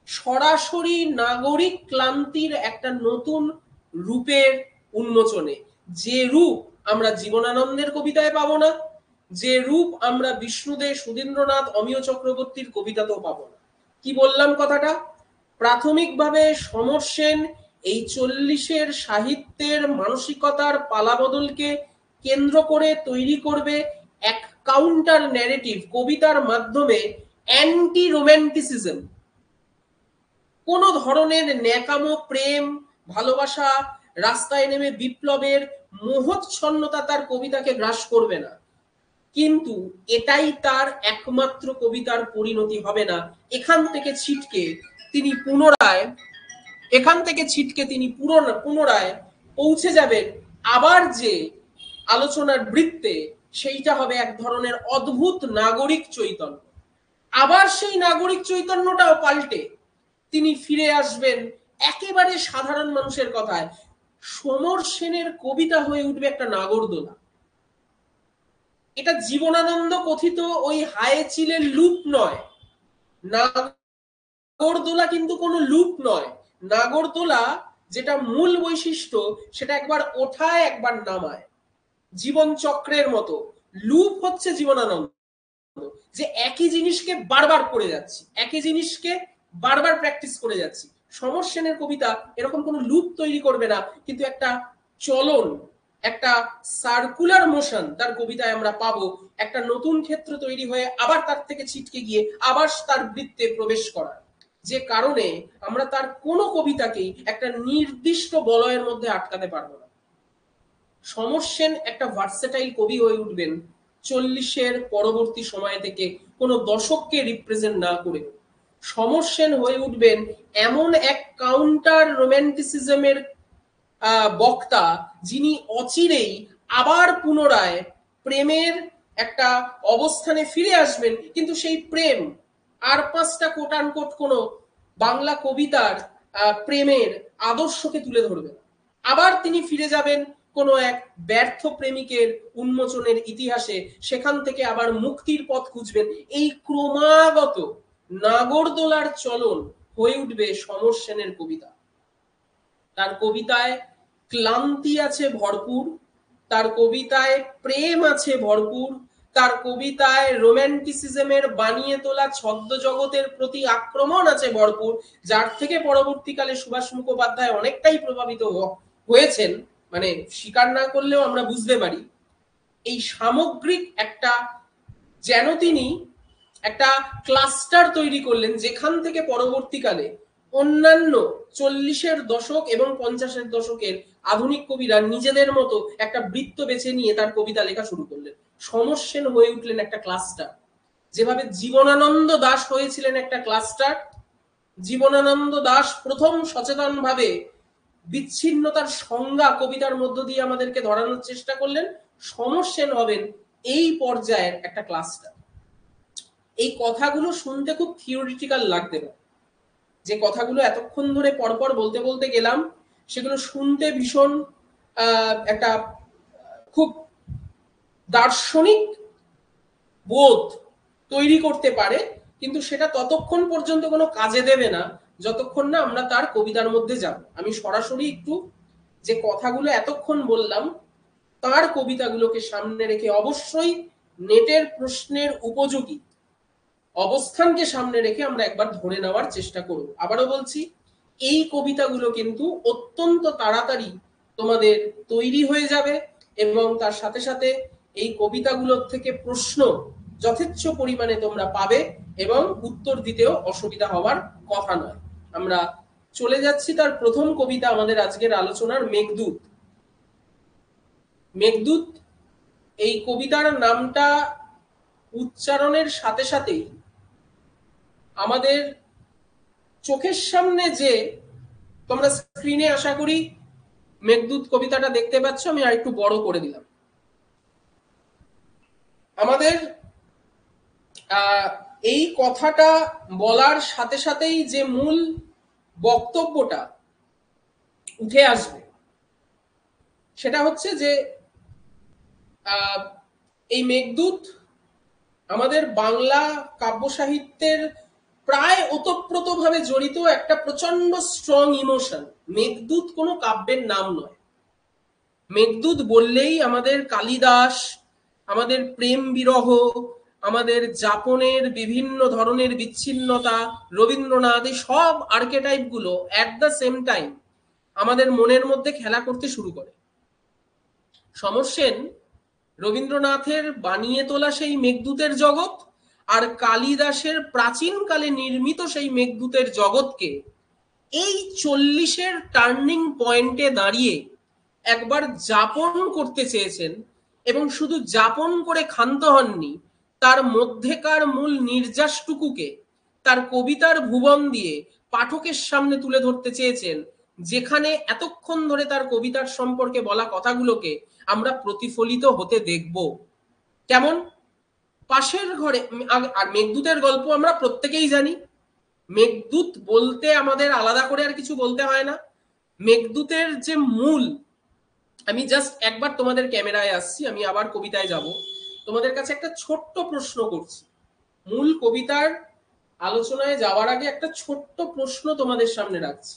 সরাসরি নাগরিক ক্লান্তির একটা নতুন রূপের উন্মোচনে, যে রূপ আমরা জীবনানন্দের কবিতায় পাবো না, যে রূপ আমরা বিষ্ণুদেব, সুধীন্দ্রনাথ, অমিয় চক্রবর্তীর কবিতাতেও পাবো না। কি বললাম কথাটা? প্রাথমিকভাবে সমর সেন এই 40-এর সাহিত্যের মানসিকতার পালাবদলকে কেন্দ্র করে তৈরি করবে এক কাউন্টার ন্যারেটিভ কবিতার মাধ্যমে, অ্যান্টি রোম্যান্টিসিজম। কোন ধরনের ন্যাকামো, প্রেম, ভালোবাসা, রাস্তায় নেমে বিপ্লবের মোহচ্ছন্নতা তার কবিতাকে গ্রাস করবে না, কিন্তু এটাই তার একমাত্র কবিতার পরিণতি হবে না। এখান থেকে ছিটকে তিনি পুনরায় পৌঁছে যাবেন আবার যে আলোচনার বৃত্তে, সেইটা হবে এক ধরনের অদ্ভুত নাগরিক চৈতন্য। আবার সেই নাগরিক চৈতন্যটাও পাল্টে তিনি ফিরে আসবেন একেবারে সাধারণ মানুষের কথায়। সমর সেনের কবিতা হয়ে উঠবে একটা নাগরদোলা। এটা জীবনানন্দ কথিত ওই হায়েচিলের লুপ নয়। নাগরদোলা কিন্তু কোনো লুপ নয়। নাগরদোলা যেটা মূল বৈশিষ্ট্য, সেটা একবার ওঠায় একবার নামায়, জীবন চক্রের মতো। লুপ হচ্ছে জীবনানন্দ, যে একই জিনিসকে বারবার করে যাচ্ছি, একই জিনিসকে বারবার প্র্যাকটিস করে যাচ্ছি। সমর সেনের কবিতা এরকম কোনো লুপ তৈরি করবে না, কিন্তু একটা চলন, একটা সার্কুলার মোশন তার কবিতায় আমরা পাবো। একটা নতুন ক্ষেত্র তৈরি হয়ে আবার তার থেকে ছিটকে গিয়ে আবার তার বৃত্তে প্রবেশ করা, যে কারণে আমরা তার কোনো কবিতাকেই একটা নির্দিষ্ট বলয়ের মধ্যে আটকাতে পারবো না। সমর সেন একটা ভার্সেটাইল কবি হয়ে উঠবেন 40-এর পরবর্তী সময় থেকে, কোনো দশককে রিপ্রেজেন্ট না করে। সমর সেন হয়ে উঠবেন এমন এক কাউন্টার রোম্যান্টিসিজমের বক্তা, যিনি অচিরেই আবার পুনরায় প্রেমের একটা অবস্থানে ফিরে আসবেন, কিন্তু সেই প্রেম আর 5টা কোট আনকোট কোনো বাংলা কবিতার প্রেমের আদর্শকে তুলে ধরবেন। আবার তিনি ফিরে যাবেন কোনো এক ব্যর্থ প্রেমিকের উন্মোচনের ইতিহাসে, সেখান থেকে আবার মুক্তির পথ খুঁজবেন। এই ক্রমাগত নাগরদোলার চলন হয়ে উঠবে সমর সেনের কবিতা। তার কবিতায় ক্লান্তি আছে ভরপুর, তার কবিতায় প্রেম আছে ভরপুর, তার কবিতায় রোম্যান্টিসিজমের বানিয়ে তোলা ছদ্ম জগতের প্রতি আক্রমণ আছে ভরপুর, যার থেকে পরবর্তীকালে সুভাষ মুখোপাধ্যায় অনেকটাই প্রভাবিত হয়েছেন, মানে স্বীকার না করলেও আমরা বুঝতে পারি। এই সামগ্রিক একটা, যেন তিনি একটা ক্লাস্টার তৈরি করলেন, যেখান থেকে পরবর্তীকালে অন্যান্য 40-এর দশক এবং 50-এর দশকের আধুনিক কবিরা নিজেদের মতো একটা বৃত্ত বেছে নিয়ে তার কবিতা লেখা শুরু করলেন। সমর সেন হয়ে উঠলেন একটা ক্লাস্টার, যেভাবে জীবনানন্দ দাশ হয়েছিলেন একটা ক্লাস্টার। জীবনানন্দ দাশ প্রথম সচেতনভাবে বিচ্ছিন্নতার সংজ্ঞা কবিতার মধ্য দিয়ে আমাদেরকে ধরানোর চেষ্টা করলেন। সমর সেন হবেন এই পর্যায়ের একটা ক্লাস্টার। এই কথাগুলো শুনতে খুব থিওরিটিক্যাল লাগতে পারে, যে কথাগুলো এতক্ষণ ধরে পরপর বলতে বলতে গেলাম, সেগুলো শুনতে ভীষণ একটা খুব দার্শনিক বোধ তৈরি করতে পারে, কিন্তু সেটা ততক্ষণ পর্যন্ত কোনো কাজে দেবে না যতক্ষণ না আমরা তার কবিতার মধ্যে যাব। আমি সরাসরি একটু যে কথাগুলো এতক্ষণ বললাম তার কবিতাগুলোকে সামনে রেখে, অবশ্যই নেটের প্রশ্নের উপযোগী অবস্থানকে সামনে রেখে আমরা একবার ধরে নেওয়ার চেষ্টা করব। আবারও বলছি, এই কবিতাগুলো কিন্তু অত্যন্ত তাড়াতাড়ি তোমাদের তৈরি হয়ে যাবে, এবং তার সাথে সাথে এই কবিতাগুলোর থেকে প্রশ্ন যথেচ্ছ পরিমাণে তোমরা পাবে, এবং উত্তর দিতেও অসুবিধা হওয়ার কথা নয়। আমরা চলে যাচ্ছি তার প্রথম কবিতা আমাদের আজকের আলোচনার, মেঘদূত। মেঘদূত এই কবিতার নামটা উচ্চারণের সাথে সাথেই আমাদের চোখের সামনে, যে তোমরা স্ক্রিনে আশা করি মেঘদূত কবিতাটা দেখতে পাচ্ছ, আমি আরেকটু বড় করে দিলাম। আমাদের এই কথাটা বলার সাথে সাথেই যে মূল বক্তব্যটা উঠে আসবে সেটা হচ্ছে যে এই মেঘদূত আমাদের বাংলা কাব্য সাহিত্যের প্রায় ওতপ্রোতভাবে জড়িত একটা প্রচন্ড স্ট্রং ইমোশন। মেঘদূত কোনো কাব্যের নাম নয়। মেঘদূত বললেই আমাদের কালিদাস, আমাদের প্রেম বিরহ, আমাদের যাপনের বিভিন্ন ধরনের বিচ্ছিন্নতা, রবীন্দ্রনাথ, এই সব আর্কেটাইপ গুলো অ্যাট দ্য সেম টাইম আমাদের মনের মধ্যে খেলা করতে শুরু করে। সমর সেন রবীন্দ্রনাথের বানিয়ে তোলা সেই মেঘদূতের জগৎ আর কালিদাসের প্রাচীনকালে নির্মিত সেই মেঘদূতের জগৎকে এই 40-এর টার্নিং পয়েন্টে দাঁড়িয়ে একবার যাপন করতে চেয়েছেন, এবং শুধু যাপন করে ক্ষান্ত হননি, তার মধ্যেকার মূল নির্যাসটুকুকে তার কবিতার ভুবন দিয়ে পাঠকের সামনে তুলে ধরতে চেয়েছেন, যেখানে এতক্ষণ ধরে তার কবিতার সম্পর্কে বলা কথাগুলোকে আমরা প্রতিফলিত হতে দেখব। কেমন? পাশের ঘরে। আর মেঘদূতের গল্প আমরা প্রত্যেকেই জানি। মেঘদূত বলতে আমাদের আলাদা করে আর কিছু বলতে হয় না। মেঘদূতের যে মূল, আমি জাস্ট একবার তোমাদের ক্যামেরায় আসছি, আমি আবার কবিতায় যাব। তোমাদের কাছে একটা ছোট্ট প্রশ্ন করছি, মূল কবিতার আলোচনায় যাওয়ার আগে একটা ছোট্ট প্রশ্ন তোমাদের সামনে রাখছি।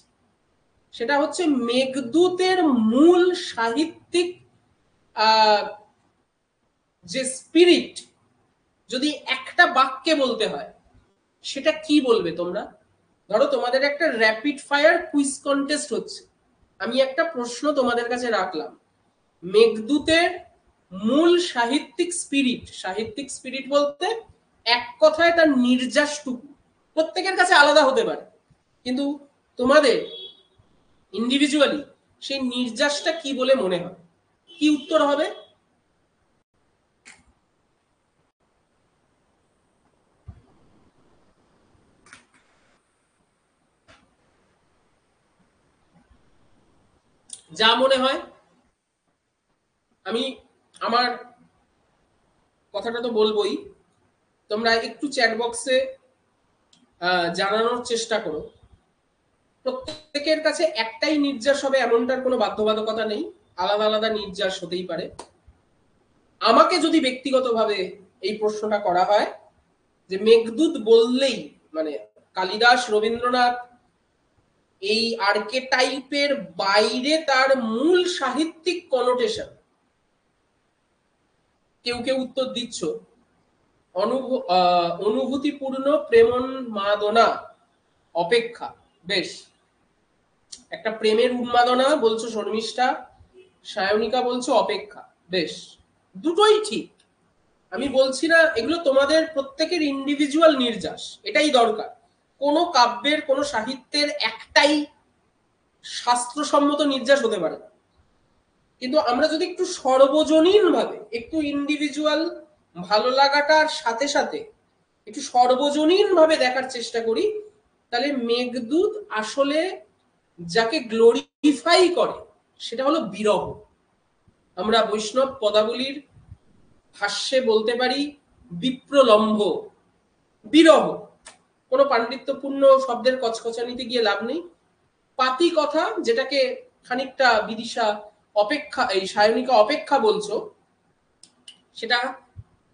সেটা হচ্ছে মেঘদূতের মূল সাহিত্যিক যে স্পিরিট, যদি একটা বাক্যে বলতে হয় সেটা কি বলবে তোমরা? ধরো তোমাদের একটা র্যাপিড ফায়ার কুইজ কন্টেস্ট হচ্ছে, আমি একটা প্রশ্ন তোমাদের কাছে রাখলাম, মেঘদূতের মূল সাহিত্যিক স্পিরিট, সাহিত্যিক স্পিরিট বলতে এক কথায় তার নির্যাসটুকু প্রত্যেকের কাছে আলাদা হতে পারে, কিন্তু তোমাদের ইন্ডিভিজুয়ালি সেই নির্যাসটা কি বলে মনে হয়? কি উত্তর হবে? যা মনে হয়। আমি আমার কথাটা তো বলবোই, তোমরা একটু চ্যাট বক্সে জানানোর চেষ্টা করো। প্রত্যেকের কাছে একটাই নির্যাস হবে এমনটার কোনো বাধ্যবাধকতা নেই, আলাদা আলাদা নির্যাস হতেই পারে। আমাকে যদি ব্যক্তিগতভাবে এই প্রশ্নটা করা হয় যে মেঘদূত বললেই মানে কালিদাস, রবীন্দ্রনাথ, এই আর্কেটাইপের বাইরে তার মূল সাহিত্যিক কনোটেশন, কেউ কেউ উত্তর দিচ্ছ অনুভূতিপূর্ণ প্রেমোন্মাদনা অপেক্ষা। বেশ, একটা প্রেমের উন্মাদনা বলছো শর্মিষ্ঠা, সায়নিকা বলছো অপেক্ষা। বেশ, দুটোই ঠিক। আমি বলছি না এগুলো তোমাদের প্রত্যেকের ইন্ডিভিজুয়াল নির্যাস, এটাই দরকার। কোনো কাব্যের, কোনো সাহিত্যের একটাই শাস্ত্রসম্মত নির্যাস হতে পারে না। কিন্তু আমরা যদি একটু সর্বজনীন ভাবে, একটু ইন্ডিভিজুয়াল ভালো লাগাটার সাথে সাথে একটু সর্বজনীন ভাবে দেখার চেষ্টা করি, তাহলে মেঘদূত আসলে যাকে গ্লোরিফাই করে সেটা হলো বিরহ। আমরা বৈষ্ণব পদাবলীর ভাষ্যে বলতে পারি বিপ্রলম্ভ, বিরহ। কোনো পাণ্ডিত্যপূর্ণ শব্দের কচকচানিতে গিয়ে লাভ নেই। পাতি কথা, যেটাকে খানিকটা বিদিশা অপেক্ষা, এই সায়নিকা অপেক্ষা বলছো, সেটা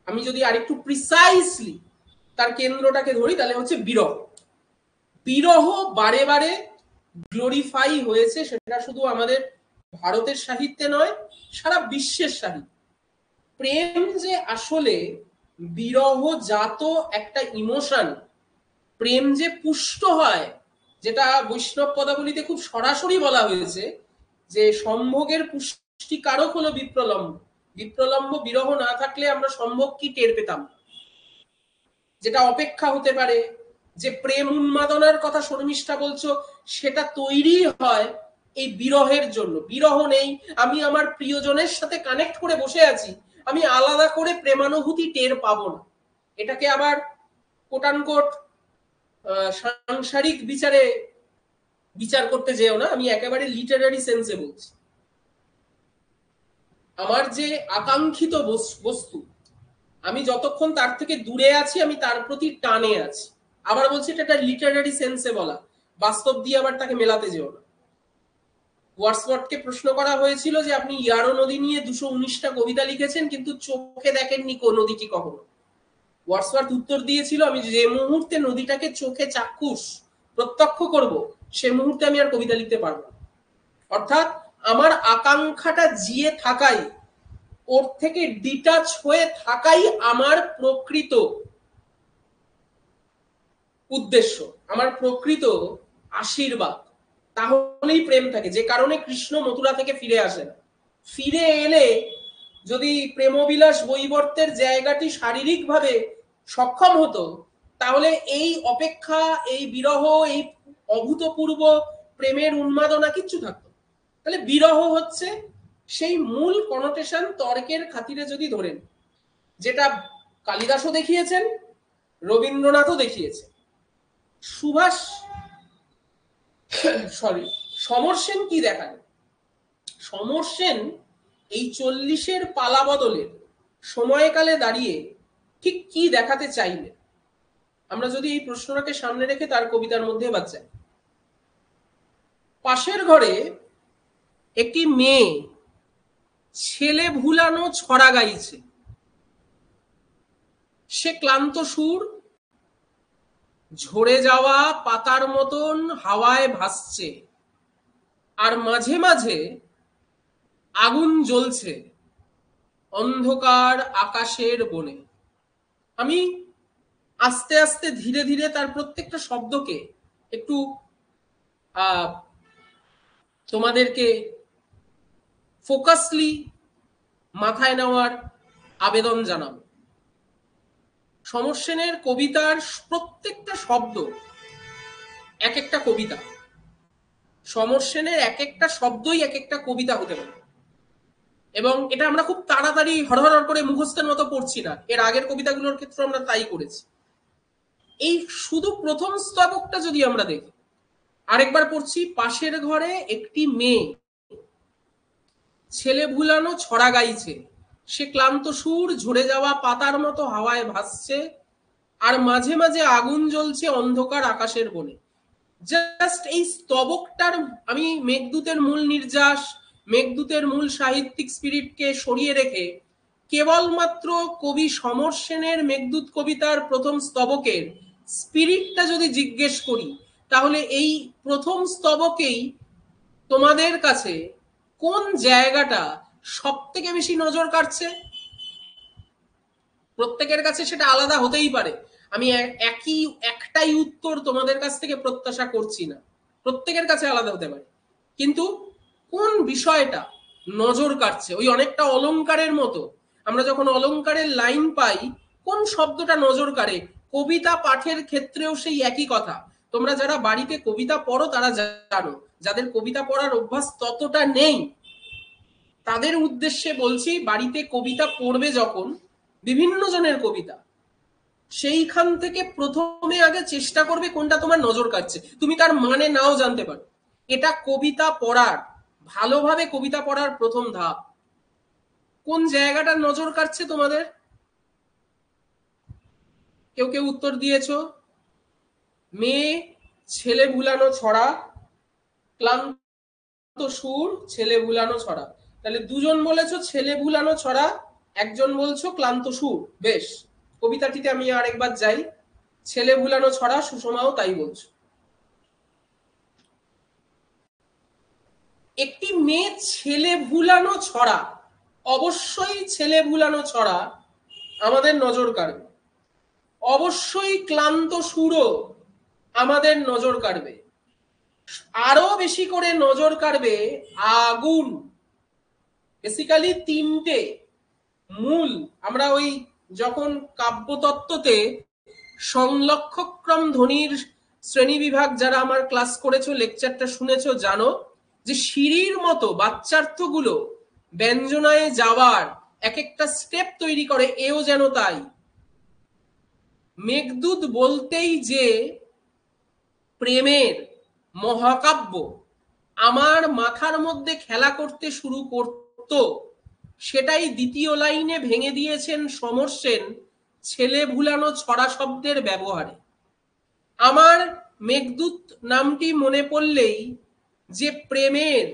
আমি যদি আরেকটু প্রিসাইসলি তার কেন্দ্রটাকে ধরি তাহলে হচ্ছে বিরহ। বিরহ বারে বারে গ্লোরিফাই হয়েছে, সেটা শুধু আমাদের ভারতের সাহিত্যে নয়, সারা বিশ্বের সাহিত্য। প্রেম যে আসলে বিরহ জাত একটা ইমোশন, প্রেম যে পুষ্ট হয়, যেটা বৈষ্ণব পদাবলীতে খুব সরাসরি বলা হয়েছে যে সম্ভোগের পুষ্টিকারক হলো বিপ্রলম্ব। বিপ্রলম্ব বিরহ না থাকলে আমরা সম্ভোগ কি টের পেতাম? যেটা অপেক্ষা হতে পারে, যে প্রেম উন্মাদনার কথা শর্মিষ্ঠা বলছো, সেটা তৈরি হয় এই বিরহের জন্য। বিরহ নেই, আমি আমার প্রিয়জনের সাথে কানেক্ট করে বসে আছি, আমি আলাদা করে প্রেমানুভূতি টের পাবো না। এটাকে আবার কোটানকোট সাংসারিক বিচারে বিচার করতে যেও না, আমি একেবারে লিটারারি সেন্সে বলছি। আমার যে আকাঙ্ক্ষিত বস্তু, আমি যতক্ষণ তার থেকে দূরে আছি আমি তার প্রতি টানে আছি। আবার বলছি এটা একটা লিটারারি সেন্সে বলা, বাস্তব দিয়ে আবার তাকে মেলাতে যেও না। ওয়ার্ডসওয়ার্থকে প্রশ্ন করা হয়েছিল যে আপনি ইয়ারো নদী নিয়ে 219টা কবিতা লিখেছেন কিন্তু চোখে দেখেননি কোন নদীটি কখনো। ওয়ার্ডসওয়ার্থ উত্তর দিয়েছিল আমি যে মুহূর্তে নদীটাকে চোখে চাক্ষুষ প্রত্যক্ষ করব সে মুহূর্তে আমি আর কবিতা লিখতে পারবো না। অর্থাৎ আমার আকাঙ্ক্ষাটা জিয়ে থাকাই, ওর থেকে ডিটাচ হয়ে থাকাই আমার প্রকৃত উদ্দেশ্য, আমার প্রকৃত আশীর্বাদ। তাহলেই প্রেম থাকে। যে কারণে কৃষ্ণ মথুরা থেকে ফিরে আসেন, ফিরে এলে যদি প্রেমবিলাস বৈবর্তের জায়গাটি শারীরিকভাবে সক্ষম হতো, তাহলে এই অপেক্ষা, এই বিরহ, এই অভূতপূর্ব প্রেমের উন্মাদনা কিচ্ছু থাকতো। তাহলে বিরহ হচ্ছে সেই মূল কনোটেশন, তর্কের খাতিরে যদি ধরেন, যেটা কালিদাসও দেখিয়েছেন, রবীন্দ্রনাথও দেখিয়েছে। সুভাষ সরি সমর সেন কি দেখান? সমর সেন এই 40-এর পালা বদলের সময়কালে দাঁড়িয়ে ঠিক কি দেখাতে চাইলে? আমরা যদি এই প্রশ্নটাকে সামনে রেখে তার কবিতার মধ্যে এবার যাই। পাশের ঘরে একটি মেয়ে ছেলে ভুলানো ছড়া গাইছে। সে ক্লান্ত সুর ঝরে যাওয়া পাতার মতন হাওয়ায় ভাসছে, আর মাঝে মাঝে আগুন জ্বলছে অন্ধকার আকাশের বনে। আমি আস্তে আস্তে ধীরে ধীরে তার প্রত্যেকটা শব্দকে একটু তোমাদেরকে ফোকাসলি মাথায় নেওয়ার আবেদন জানাবো। সমর সেনের কবিতার প্রত্যেকটা শব্দ এক একটা কবিতা। সমর সেনের এক একটা শব্দই এক একটা কবিতা হতে পারে, এবং এটা আমরা খুব তাড়াতাড়ি হড়হড় করে মুখস্থের মতো পড়ছি না। এর আগের কবিতাগুলোর ক্ষেত্রে আমরা তাই করেছি। এই শুধু প্রথম স্তবকটা যদি আমরা দেখি, আরেকবার পড়ছি। পাশের ঘরে একটি মেয়ে ছেলে ভুলানো ছড়া গাইছে, সে ক্লান্ত সুর ঝরে যাওয়া পাতার মতো হাওয়ায় ভাসছে, আর মাঝে মাঝে আগুন জ্বলছে অন্ধকার আকাশের বনে। জাস্ট এই স্তবকটার আমি মেঘদূতের মূল নির্যাস, মেঘদূতের মূল সাহিত্যিক স্পিরিটকে সরিয়ে রেখে কেবলমাত্র কবি সমর সেনের মেঘদূত কবিতার প্রথম স্তবকের স্পিরিটটা যদি জিজ্ঞেস করি, তাহলে এই প্রথম স্তবকেই তোমাদের কাছে কোন জায়গাটা সব থেকে বেশি নজর কাটছে? প্রত্যেকের কাছে সেটা আলাদা হতেই পারে। আমি একটাই উত্তর তোমাদের কাছ থেকে প্রত্যাশা করছি না, প্রত্যেকের কাছে আলাদা হতে পারে। কিন্তু কোন বিষয়টা নজর কাটছে? ওই অনেকটা অলংকারের মতো, আমরা যখন অলংকারের লাইন পাই, কোন শব্দটা নজর কাড়ে? কবিতা পাঠের ক্ষেত্রেও সেই একই কথা। তোমরা যারা বাড়িতে কবিতা পড়ো তারা জানো, যাদের কবিতা পড়ার অভ্যাস ততটা নেই তাদের উদ্দেশ্যে বলছি, বাড়িতে কবিতা পড়বে যখন, বিভিন্ন জনের কবিতা, সেইখান থেকে প্রথমে আগে চেষ্টা করবে কোনটা তোমার নজর কাটছে। তুমি তার মানে নাও জানতে পারো, এটা কবিতা পড়ার, ভালোভাবে কবিতা পড়ার প্রথম ধাপ। কোন জায়গাটা নজর কাটছে তোমাদের? কেউ কেউ উত্তর দিয়েছো মেয়ে ছেলে ভুলানো ছড়া, ক্লান্ত সুর ছেলে ভুলানো ছড়া। তাহলে দুজন বলেছো ছেলে ভুলানো ছড়া, একজন বলছো ক্লান্ত সুর। বেশ, কবিতাটিতে আমি আরেকবার যাই। ছেলে ভুলানো ছড়া, সুষমাও তাই বলছো। একটি মেয়ে ছেলে ভুলানো ছড়া, অবশ্যই ছেলে ভুলানো ছড়া আমাদের নজর কাড়বে, অবশ্যই ক্লান্ত সুরও আমাদের নজর কাড়বে, আরো বেশি করে নজর কাড়বে আগুন। বেসিক্যালি তিনটে মূল, আমরা ওই যখন কাব্যতত্ত্বতে সংলক্ষক্রম ধ্বনির শ্রেণী বিভাগ যারা আমার ক্লাস করেছো, লেকচারটা শুনেছো, জানো যে সিঁড়ির মতো বাচ্চার্থগুলো ব্যঞ্জনায় যাওয়ার এক একটা স্টেপ তৈরি করে, এও যেন তাই। মেঘদূত বলতেই যে প্রেমের মহাকাব্য আমার মাথার মধ্যে খেলা করতে শুরু করত, সেটাই দ্বিতীয় লাইনে ভেঙে দিয়েছেন সমর সেন ছেলে ভুলানো ছড়া শব্দের ব্যবহারে। আমার মেঘদূত নামটি মনে পড়লেই যে প্রেমের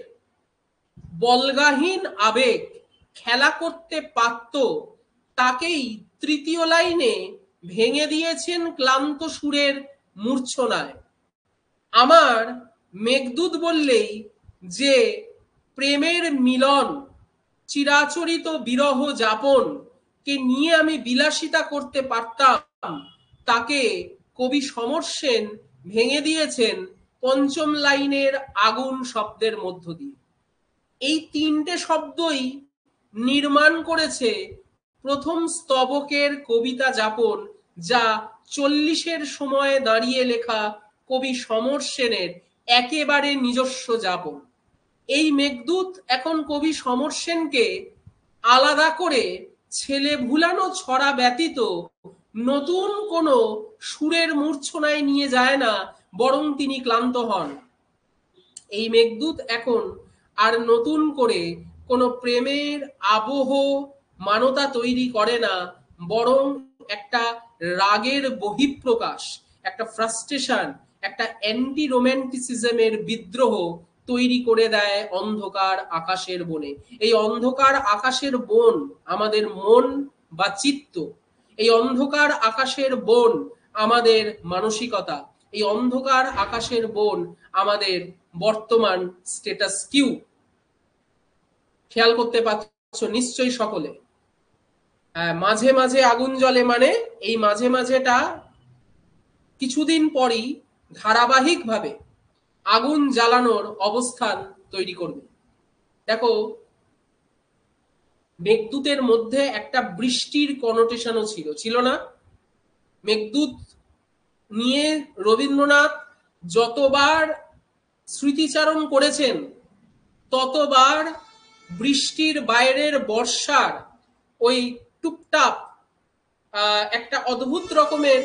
বলগাহীন আবেগ খেলা করতে পারত, তাকেই তৃতীয় লাইনে ভেঙে দিয়েছেন ক্লান্ত সুরের মূর্ছনায়। আমার মেঘদূত বললেই যে প্রেমের মিলন চিরাচরিত বিরহ যাপন কে নিয়ে আমি বিলাসিতা করতে পারতাম, তাকে কবি সমর সেন ভেঙে দিয়েছেন পঞ্চম লাইনের আগুন শব্দের মধ্য দিয়ে। এই তিনটে শব্দই নির্মাণ করেছে প্রথম স্তবকের কবিতা যাপন, যা 40-এর সময়ে দাঁড়িয়ে লেখা কবি সমর সেনের একেবারে নিজস্ব যাপন। এই মেঘদূত এখন কবি সমর সেনকে আলাদা করে ছেলে ভুলানো ছড়া ব্যতীত নতুন কোনো সুরের মূর্ছনায় নিয়ে যায় না, বরং তিনি ক্লান্ত হন। এই মেঘদূত এখন আর নতুন করে কোনো প্রেমের আবহ মানতা তৈরি করে না, বরং একটা রাগের বহিঃপ্রকাশ, একটা ফ্রাস্ট্রেশন, একটা অ্যান্টি রোম্যান্টিসিজমের বিদ্রোহ তৈরি করে দেয় অন্ধকার আকাশের বনে। এই অন্ধকার আকাশের বন আমাদের মন বা চিত্ত, এই অন্ধকার আকাশের বন আমাদের মানসিকতা, এই অন্ধকার আকাশের বন আমাদের বর্তমান স্ট্যাটাস কিউ। খেয়াল করতে পারছো নিশ্চয়ই সকলে? মাঝে মাঝে আগুন জ্বলে মানে এই মাঝে মাঝেটা কিছুদিন পরই ধারাবাহিকভাবে আগুন জ্বালানোর অবস্থান তৈরি করবে। দেখো, মেঘদূতের মধ্যে একটা বৃষ্টির কনোটেশনও ছিল না? মেঘদূত নিয়ে রবীন্দ্রনাথ যতবার স্মৃতিচারণ করেছেন ততবার বৃষ্টির বাইরের বর্ষার ওই টুপটাপ একটা অদ্ভুত রকমের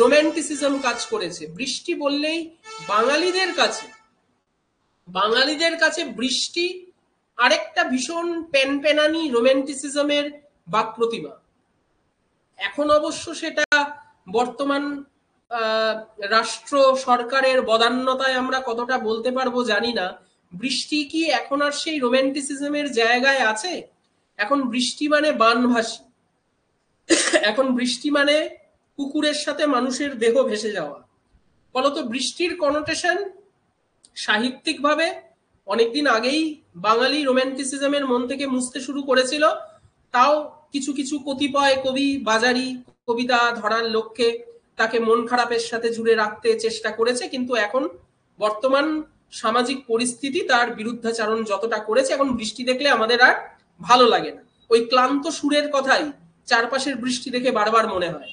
রোম্যান্টিসিজম কাজ করেছে। বৃষ্টি বললেই বাঙালিদের কাছে বৃষ্টি আরেকটা ভীষণ পেনপেনানি রোম্যান্টিসিজমের বাক প্রতিমা। এখন অবশ্য সেটা বর্তমান রাষ্ট্র সরকারের বদান্যতায় আমরা কতটা বলতে পারবো জানি না। বৃষ্টি কি এখন আর সেই রোম্যান্টিসিজমের জায়গায় আছে? এখন বৃষ্টি মানে বানভাসি, এখন বৃষ্টি মানে কুকুরের সাথে মানুষের দেহ ভেসে যাওয়া। ফলত বৃষ্টির কনোটেশন সাহিত্যিকভাবে অনেকদিন আগেই বাঙালি রোম্যান্টিসিজমের মন থেকে মুছতে শুরু করেছিল। তাও কিছু কিছু কতিপয় কবি বাজারি কবিতা ধরার লক্ষ্যে তাকে মন খারাপের সাথে জুড়ে রাখতে চেষ্টা করেছে, কিন্তু এখন বর্তমান সামাজিক পরিস্থিতি তার বিরুদ্ধাচারণ যতটা করেছে, এখন বৃষ্টি দেখলে আমাদের আর ভালো লাগে না। ওই ক্লান্ত সুরের কথাই চারপাশের বৃষ্টি দেখে বারবার মনে হয়।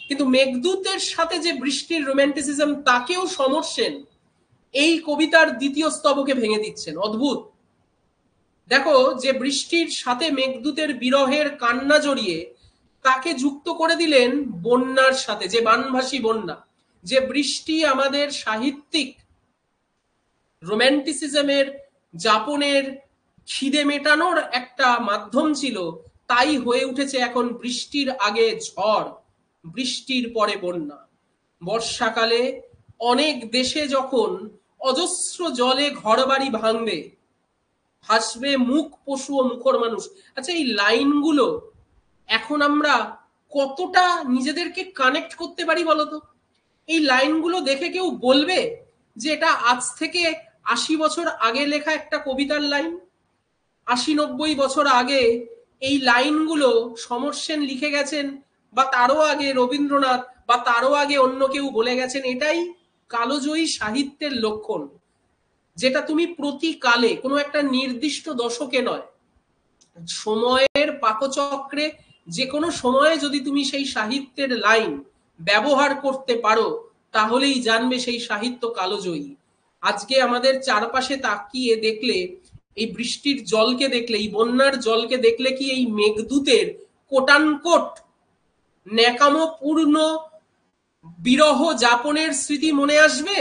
কিন্তু মেঘদূতের সাথে যে বৃষ্টির রোম্যান্টিসিজম, তাকেও সমর সেন এই কবিতার দ্বিতীয় স্তবকে ভেঙে দিচ্ছেন। অদ্ভুত। দেখো, যে বৃষ্টির সাথে মেঘদূতের বিরহের কান্না জড়িয়ে তাকে যুক্ত করে দিলেন বন্যার সাথে, যে বানভাসী বন্যা। যে বৃষ্টি আমাদের সাহিত্যিক রোম্যান্টিসিজমের যাপনের খিদে মেটানোর একটা মাধ্যম ছিল, তাই হয়ে উঠেছে এখন বৃষ্টির আগে ঝড়, বৃষ্টির পরে বন্যা। বর্ষাকালে অনেক দেশে যখন অজস্র জলে ঘরবাড়ি ভাঙবে, ভাসবে মুখ পশু ও মুখর মানুষ। আচ্ছা, এই লাইনগুলো এখন আমরা কতটা নিজেদেরকে কানেক্ট করতে পারি বলতো? এই লাইনগুলো দেখে কেউ বলবে যে এটা আজ থেকে ৮০ বছর আগে লেখা একটা কবিতার লাইন? ৮০-৯০ বছর আগে এই লাইনগুলো সমর সেন লিখে গেছেন, বা তারও আগে রবীন্দ্রনাথ, বা তারও আগে অন্য কেউ বলে গেছেন। এটাই কালজয়ী সাহিত্যের লক্ষণ, যেটা তুমি প্রতিকালে, কোনো একটা নির্দিষ্ট দশকে নয়, সময়ের পাকচক্রে যে কোনো সময়ে যদি তুমি সেই সাহিত্যের লাইন ব্যবহার করতে পারো, তাহলেই জানবে সেই সাহিত্য কালজয়ী। আজকে আমাদের চারপাশে তাকিয়ে দেখলে, এই বৃষ্টির জলকে দেখলে, এই বন্যার জলকে দেখলে কি এই মেঘদূতের কোটানকোট ন্যাকামপূর্ণ বিরহ যাপনের স্মৃতি মনে আসবে,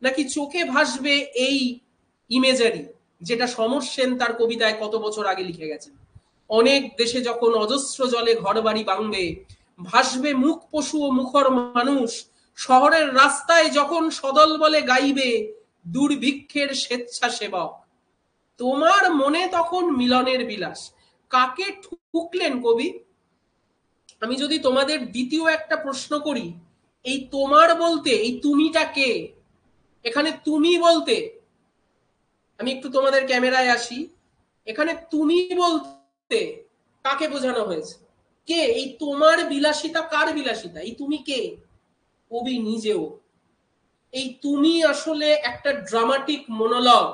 নাকি চোখে ভাসবে এই ইমেজারি, যেটা সমর সেন তার কবিতায় কত বছর আগে লিখে গেছেন? অনেক দেশে যখন অজস্র জলে ঘরবাড়ি ভাঙবে, ভাসবে মুখ পশু ও মুখর মানুষ, শহরের রাস্তায় যখন সদল বলে গাইবে দুর্ভিক্ষের স্বেচ্ছাসেবক, তোমার মনে তখন মিলনের বিলাস। কাকে ঠুকলেন কবি? আমি যদি তোমাদের দ্বিতীয় একটা প্রশ্ন করি, এই তোমার বলতে এই তুমিটা কে? এখানে তুমি বলতে, আমি একটু তোমাদের ক্যামেরায় আসি, এখানে তুমি বলতে কাকে বোঝানো হয়েছে? কে? এই তোমার বিলাসিতা কার বিলাসিতা? এই তুমি কে? কবি নিজেও। এই তুমি আসলে একটা ড্রামাটিক মনোলগ।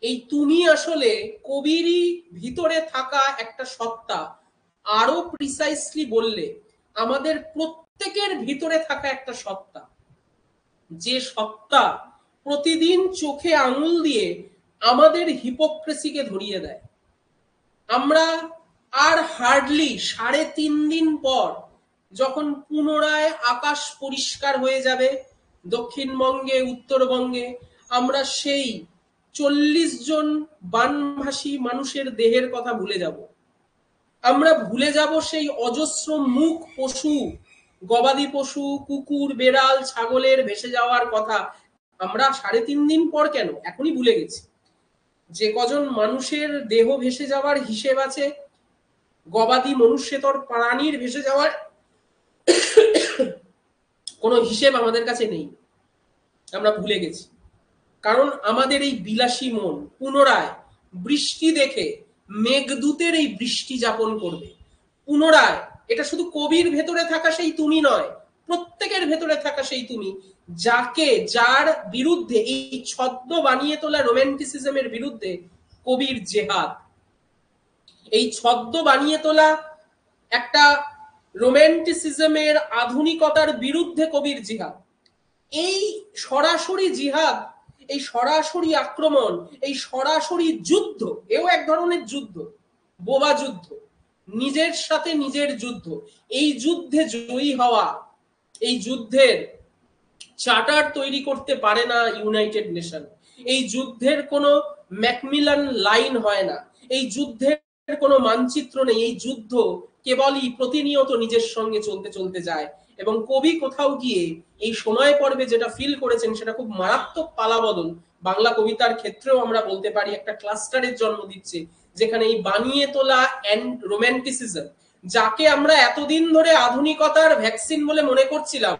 এই তুমি আসলে কবিরই ভিতরে থাকা একটা সত্তা। আরো প্রিসাইসলি বললে, আমাদের প্রত্যেকের ভিতরে থাকা একটা সত্তা, যে সত্তা প্রতিদিন চোখে আঙুল দিয়ে আমাদের হিপোক্রেসিকে ধরিয়ে দেয়। আমরা আর হার্ডলি ৩.৫ দিন পর, যখন পুনরায় আকাশ পরিষ্কার হয়ে যাবে দক্ষিণবঙ্গে, উত্তরবঙ্গে, আমরা সেই ৪০ জন বানভাসী মানুষের দেহের কথা ভুলে যাব। আমরা ভুলে যাব সেই অজস্র মুখ পশু, গবাদি পশু, কুকুর, বেড়াল, ছাগলের ভেসে যাওয়ার কথা। আমরা 3.5 দিন পর কেন, এখনই ভুলে গেছি। যে কজন মানুষের দেহ ভেসে যাওয়ার হিসেব আছে, গবাদি মনুষ্যেতর প্রাণীর ভেসে যাওয়ার কোনো হিসেব আমাদের কাছে নেই। আমরা ভুলে গেছি। কারণ আমাদের এই বিলাসী মন পুনরায় বৃষ্টি দেখে মেঘদূতের এই বৃষ্টি যাপন করবে। পুনরায় এটা শুধু কবির ভেতরে থাকা সেই তুমি নয়, প্রত্যেকের ভেতরে থাকা সেই তুমি, যার বিরুদ্ধে, এই ছদ্ম বানিয়ে তোলা রোম্যান্টিসিজমের বিরুদ্ধে কবির জেহাদ। এই ছদ্ম বানিয়ে তোলা একটা রোম্যান্টিসিজমের আধুনিকতার বিরুদ্ধে কবির জিহাদ। এই সরাসরি জিহাদ, এই সরাসরি আক্রমণ, এই সরাসরি যুদ্ধ, এও এক ধরনের যুদ্ধ, বোবা যুদ্ধ, নিজের সাথে নিজের যুদ্ধ। এই যুদ্ধে জয়ী হওয়া, এই যুদ্ধের চার্টার তৈরি করতে পারে না ইউনাইটেড নেশন। এই যুদ্ধের কোনো ম্যাকমিলান লাইন হয় না, এই যুদ্ধের কোনো মানচিত্র নেই। এই যুদ্ধ কেবলই প্রতিনিয়ত নিজের সঙ্গে চলতে চলতে যায়। এবং কবি কোথাও গিয়ে এই সময় পর্বে যেটা ফিল করেছেন সেটা খুব মারাত্মক পালাবদল বাংলা কবিতার ক্ষেত্রেও আমরা বলতে পারি একটা ক্লাস্টারের জন্ম দিচ্ছে, যেখানে এই বানিয়ে তোলা রোম্যান্টিসিজম, যাকে আমরা এতদিন ধরে আধুনিকতার ভ্যাকসিন বলে মনে করছিলাম,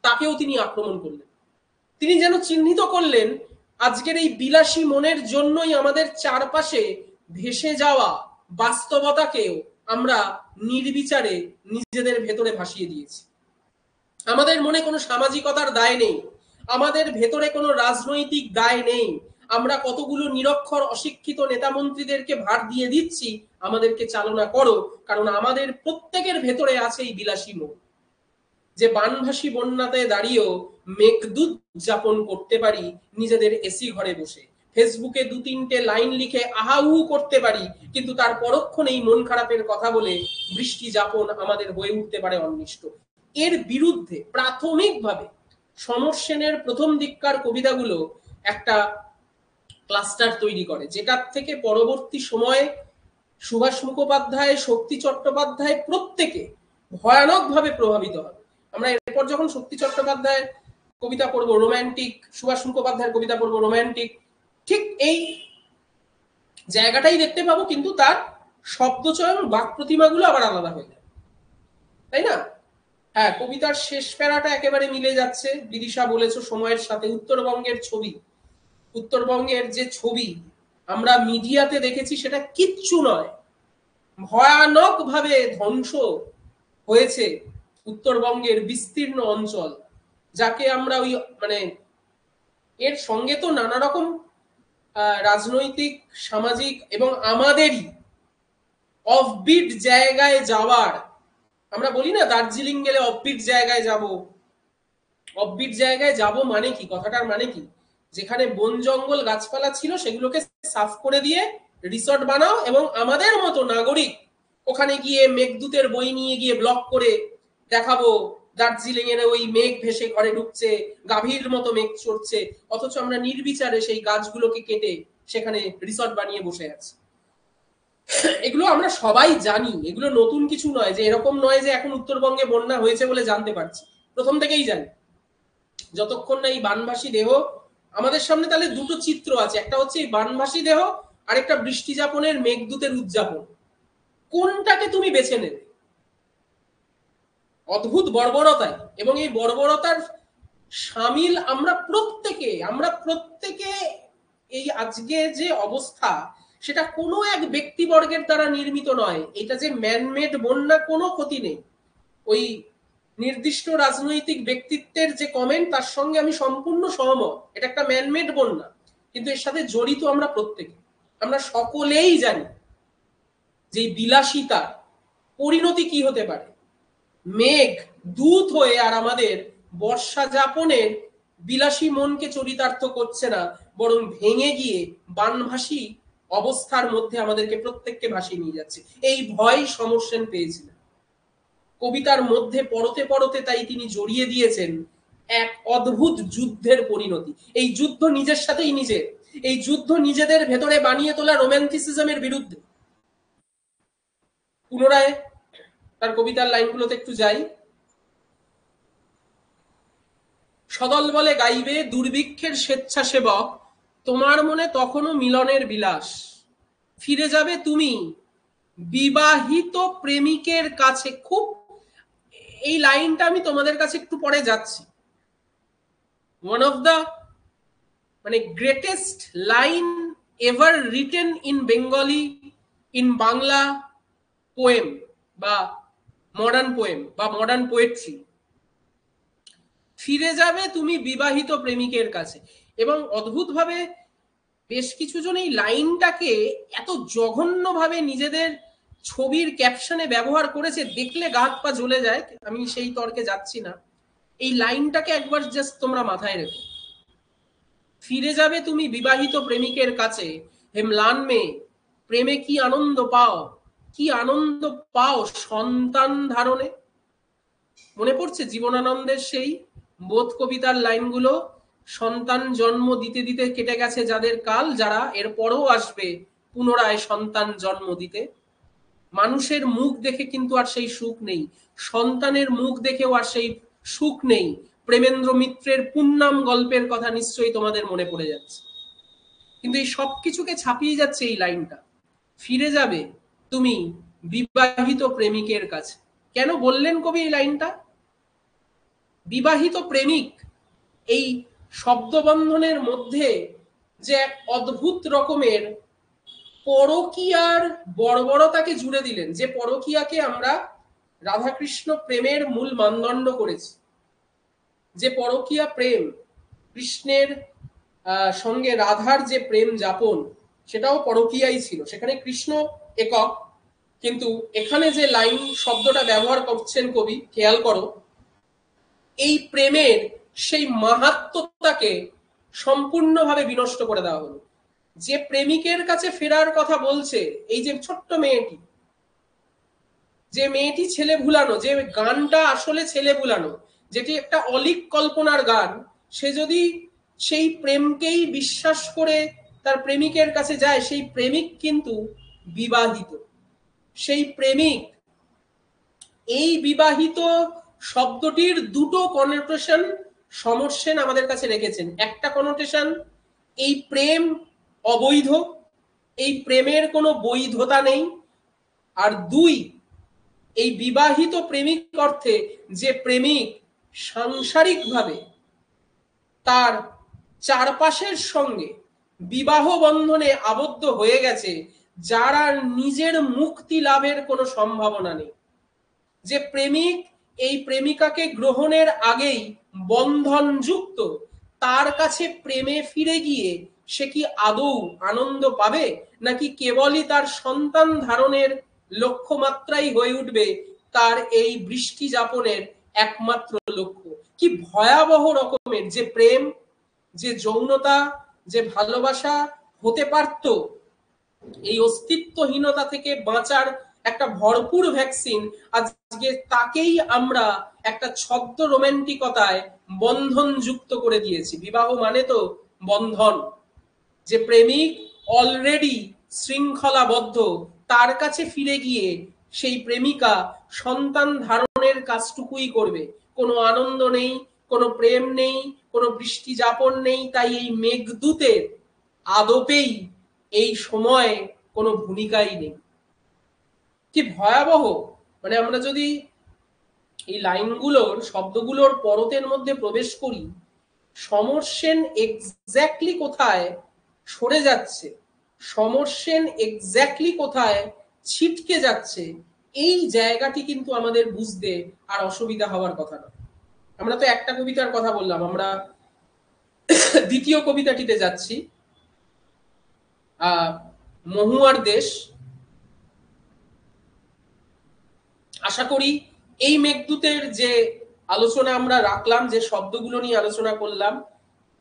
তাকেও তিনি আক্রমণ করলেন। তিনি যেন চিহ্নিত করলেন আজকের এই বিলাসী মনের জন্যই আমাদের চারপাশে ভেসে যাওয়া বাস্তবতাকেও আমরা নির্বিচারে নিজেদের ভেতরে ভাসিয়ে দিয়েছি। আমাদের মনে কোনো সামাজিকতার দায় নেই, আমাদের ভেতরে কোনো রাজনৈতিক দায় নেই। আমরা কতগুলো নিরক্ষর অশিক্ষিত নেতামন্ত্রীদেরকে ভার দিয়ে দিচ্ছি আমাদেরকে চালনা করো, কারণ আমাদের প্রত্যেকের ভেতরে আছে এই বিলাসী মন, যে বানভাসী বন্যাতে দাঁড়িয়েও মেঘদূত যাপন করতে পারি নিজেদের এসি ঘরে বসে, ফেসবুকে 2-3টে লাইন লিখে আহাউ করতে পারি, কিন্তু তার পরক্ষণেই মন খারাপের কথা বলে বৃষ্টি যাপন আমাদের হয়ে উঠতে পারে অনিষ্ট। এর বিরুদ্ধে প্রাথমিকভাবে সমর সেনের প্রথম দিককার কবিতাগুলো একটা ক্লাস্টার তৈরি করে, যেটার থেকে পরবর্তী সময়ে সুভাষ মুখোপাধ্যায়, শক্তি চট্টোপাধ্যায় প্রত্যেকে ভয়ানকভাবে প্রভাবিত হয়। আমরা এরপর যখন শক্তি চট্টোপাধ্যায়ের কবিতা পড়বো রোম্যান্টিক, সুভাষ মুখোপাধ্যায়ের কবিতা পড়বো রোম্যান্টিক, ঠিক এই জায়গাটাই দেখতে পাবো, কিন্তু তার শব্দচয়ন, বাক প্রতিমাগুলো আবার আলাদা হয়ে যায়, তাই না? হ্যাঁ, কবিতার শেষ প্যারাটা একেবারে মিলে যাচ্ছে। বিদিশা বলেছো সময়ের সাথে। উত্তরবঙ্গের ছবি, উত্তরবঙ্গের যে ছবি আমরা মিডিয়াতে দেখেছি সেটা কিচ্ছু নয়। ভয়ানক ভাবে ধ্বংস হয়েছে উত্তরবঙ্গের বিস্তীর্ণ অঞ্চল, যাকে আমরা ওই মানে এর সঙ্গে তো নানা রকম রাজনৈতিক, সামাজিক এবং আমাদেরই অফবিট জায়গায় যাওয়ার, আমরা বলি না দার্জিলিং গেলে অফবিট জায়গায় যাব। অফবিট জায়গায় যাব মানে কি, কথাটার মানে কি? যেখানে বন জঙ্গল গাছপালা ছিল সেগুলোকে সাফ করে দিয়ে রিসর্ট বানাও, এবং আমাদের মতো নাগরিক ওখানে গিয়ে মেঘদূতের বই নিয়ে গিয়ে ব্লক করে দেখাবো দার্জিলিং এর ওই মেঘ ভেসে ঘরে ঢুকছে, গাভীর মতো মেঘ চড়ছে, অথচ আমরা নির্বিচারে সেই গাছগুলোকে কেটে সেখানে রিসর্ট বানিয়ে বসে আছি। এগুলো আমরা সবাই জানি, এগুলো নতুন কিছু নয়। যে এরকম নয় যে এখন উত্তরবঙ্গে বন্যা হয়েছে বলে জানতে পারছি, প্রথম থেকেই জানি। যতক্ষণ না এই বানভাসী দেহ আমাদের সামনে, তাহলে দুটো চিত্র আছে, একটা হচ্ছে এই বানভাসী দেহ, আরেকটা বৃষ্টি যাপনের মেঘদূতের উদযাপন। কোনটাকে তুমি বেছে নেবে? অদ্ভুত বর্বরতায়, এবং এই বর্বরতার সামিল আমরা প্রত্যেকে এই আজকে যে অবস্থা, সেটা কোনো এক ব্যক্তিবর্গের দ্বারা নির্মিত নয়। এটা যে ম্যানমেড বন্যা, কোনো ক্ষতি নেই। ওই নির্দিষ্ট রাজনৈতিক ব্যক্তিত্বের যে কমেন্ট, তার সঙ্গে আমি সম্পূর্ণ সহমত। এটা একটা ম্যানমেড বন্যা, কিন্তু এর সাথে জড়িত আমরা প্রত্যেকে। আমরা সকলেই জানি যে বিলাসিতার পরিণতি কি হতে পারে। মেঘ দূত হয়ে আর আমাদের বর্ষা যাপনের বিলাসী মনকে চরিতার্থ করছে না, বরং ভেঙে গিয়ে বানভাসী অবস্থার মধ্যে আমাদেরকে প্রত্যেককে ভাসিয়ে নিয়ে যাচ্ছে। এই ভয় সমর সেন পেয়েছিলেন কবিতার মধ্যে পরতে পরতে, তাই তিনি জড়িয়ে দিয়েছেন এক অদ্ভুত যুদ্ধের পরিণতি। এই যুদ্ধ নিজের সাথেই নিজের, এই যুদ্ধ নিজেদের ভেতরে বানিয়ে তোলা রোম্যান্টিসিজমের বিরুদ্ধে। পুনরায় তার কবিতার লাইনগুলোতে একটু যাই। সদল বলে গাইবে দুর্ভিক্ষের স্বেচ্ছাসেবক, তোমার মনে তখনও মিলনের বিলাস। ফিরে যাবে তুমি বিবাহিত প্রেমিকের কাছে। খুব, এই লাইনটা আমি তোমাদের কাছে একটু পরে যাচ্ছি। ওয়ান অফ দ্য মানে greatest line ever written in Bengali, in Bangla poem বা মডার্ন পোয়েম বা মডার্ন পোয়েট্রি। ফিরে যাবে তুমি বিবাহিত প্রেমিকের কাছে। এবং অদ্ভুতভাবে বেশ কিছু জন এই লাইনটাকে এত জঘন্যভাবে নিজেদের ছবির ক্যাপশনে ব্যবহার করেছে, দেখলে গা হাত পা জ্বলে যায়। আমি সেই তর্কে যাচ্ছি না। এই লাইনটাকে একবার জাস্ট তোমরা মাথায় রেখো। ফিরে যাবে তুমি বিবাহিত প্রেমিকের কাছে, হে ম্লান মেয়ে, প্রেমে কি আনন্দ পাও, কি আনন্দ পাও সন্তান ধারণে। মনে পড়ছে জীবনানন্দের সেই বোধ কবিতার লাইনগুলো? সন্তান জন্ম দিতে দিতে কেটে গেছে যাদের কাল, যারা এরপরও আসবে পুনরায় সন্তান জন্ম দিতে। মানুষের মুখ দেখে কিন্তু আর সেই সুখ নেই, সন্তানের মুখ দেখেও আর সেই সুখ নেই। প্রেমেন্দ্র মিত্রের পুণ্যাম গল্পের কথা নিশ্চয়ই তোমাদের মনে পড়ে যাচ্ছে। কিন্তু এই সবকিছুকে ছাপিয়ে যাচ্ছে এই লাইনটা, ফিরে যাবে তুমি বিবাহিত প্রেমিকের কাছে। কেন বললেন কবি এই লাইনটা? বিবাহিত প্রেমিক এই শব্দবন্ধনের মধ্যে যে এক অদ্ভুত রকমের পরকীয়ার বর্বরতাকে জুড়ে দিলেন, যে পরকীয়াকে আমরা রাধাকৃষ্ণ প্রেমের মূল মানদণ্ড করেছি। যে পরকীয়া প্রেম, কৃষ্ণের সঙ্গে রাধার যে প্রেম যাপন, সেটাও পরকীয়াই ছিল। সেখানে কৃষ্ণ একক, কিন্তু এখানে যে লাইন শব্দটা ব্যবহার করছেন কবি, খেয়াল করো, এই প্রেমের সেই মাহাত্ম্যতাকে সম্পূর্ণভাবে বিনষ্ট করে দেওয়া হলো। যে প্রেমিকের কাছে ফেরার কথা বলছে, এই যে ছোট্ট মেয়েটি, যে মেয়েটি ছেলে ভুলানো, যে গানটা আসলে ছেলে ভুলানো, যেটি একটা অলিক কল্পনার গান, সে যদি সেই প্রেমকেই বিশ্বাস করে তার প্রেমিকের কাছে যায়, সেই প্রেমিক কিন্তু বিবাহিত। সেই প্রেমিক, এই বিবাহিত শব্দটির দুটো কনোটেশন সমর সেন আমাদের কাছে রেখেছেন। একটা কনোটেশন, এই প্রেম অবৈধ, এই প্রেমের কোনো বৈধতা নেই। আর দুই, এই বিবাহিত প্রেমিক অর্থে যে প্রেমিক সাংসারিকভাবে তার চারপাশের সঙ্গে বিবাহ বন্ধনে আবদ্ধ হয়ে গেছে, যার আর নিজের মুক্তি লাভের কোনো সম্ভাবনা নেই। যে প্রেমিক এই প্রেমিকাকে গ্রহণের আগেই বন্ধনযুক্ত, তার কাছে প্রেমে ফিরে গিয়ে সে কি আদৌ আনন্দ পাবে, নাকি কেবলই তার সন্তান ধারণের লক্ষ্যমাত্রাই হয়ে উঠবে তার এই বৃষ্টি যাপনের একমাত্র লক্ষ্য? কি ভয়াবহ রকমের যে প্রেম, যে যৌনতা, যে ভালোবাসা হতে পারত, এই অস্তিত্বহীনতা থেকে বাঁচার একটা ভরপুর ভ্যাকসিন, আজকে তাকেই আমরা একটা ছদ্ম রোমান্টিকতায় বন্ধন যুক্ত করে দিয়েছি। বিবাহ মানে তো বন্ধন। যে প্রেমিক অলরেডি শৃঙ্খলাবদ্ধ, তার কাছে ফিরে গিয়ে সেই প্রেমিকা সন্তান ধারণের কাজটুকুই করবে। কোনো আনন্দ নেই, কোনো প্রেম নেই, কোনো বৃষ্টি যাপন নেই। তাই এই মেঘদূতের আদপেই এই সময় কোনো ভূমিকাই নেই। কি ভয়াবহ! মানে আমরা যদি এই লাইনগুলোর, শব্দগুলোর পরতের মধ্যে প্রবেশ করি, সমর সেন এক্স্যাক্টলি কোথায় সরে যাচ্ছে, সমর সেন এক্স্যাক্টলি কোথায় ছিটকে যাচ্ছে, এই জায়গাটি কিন্তু আমাদের বুঝতে আর অসুবিধা হওয়ার কথা না। আমরা তো একটা কবিতার কথা বললাম, আমরা দ্বিতীয় কবিতাটিতে যাচ্ছি, মহুয়ার দেশ। আশা করি এই মেঘদূতের যে আলোচনা আমরা রাখলাম, যে শব্দগুলো নিয়ে আলোচনা করলাম,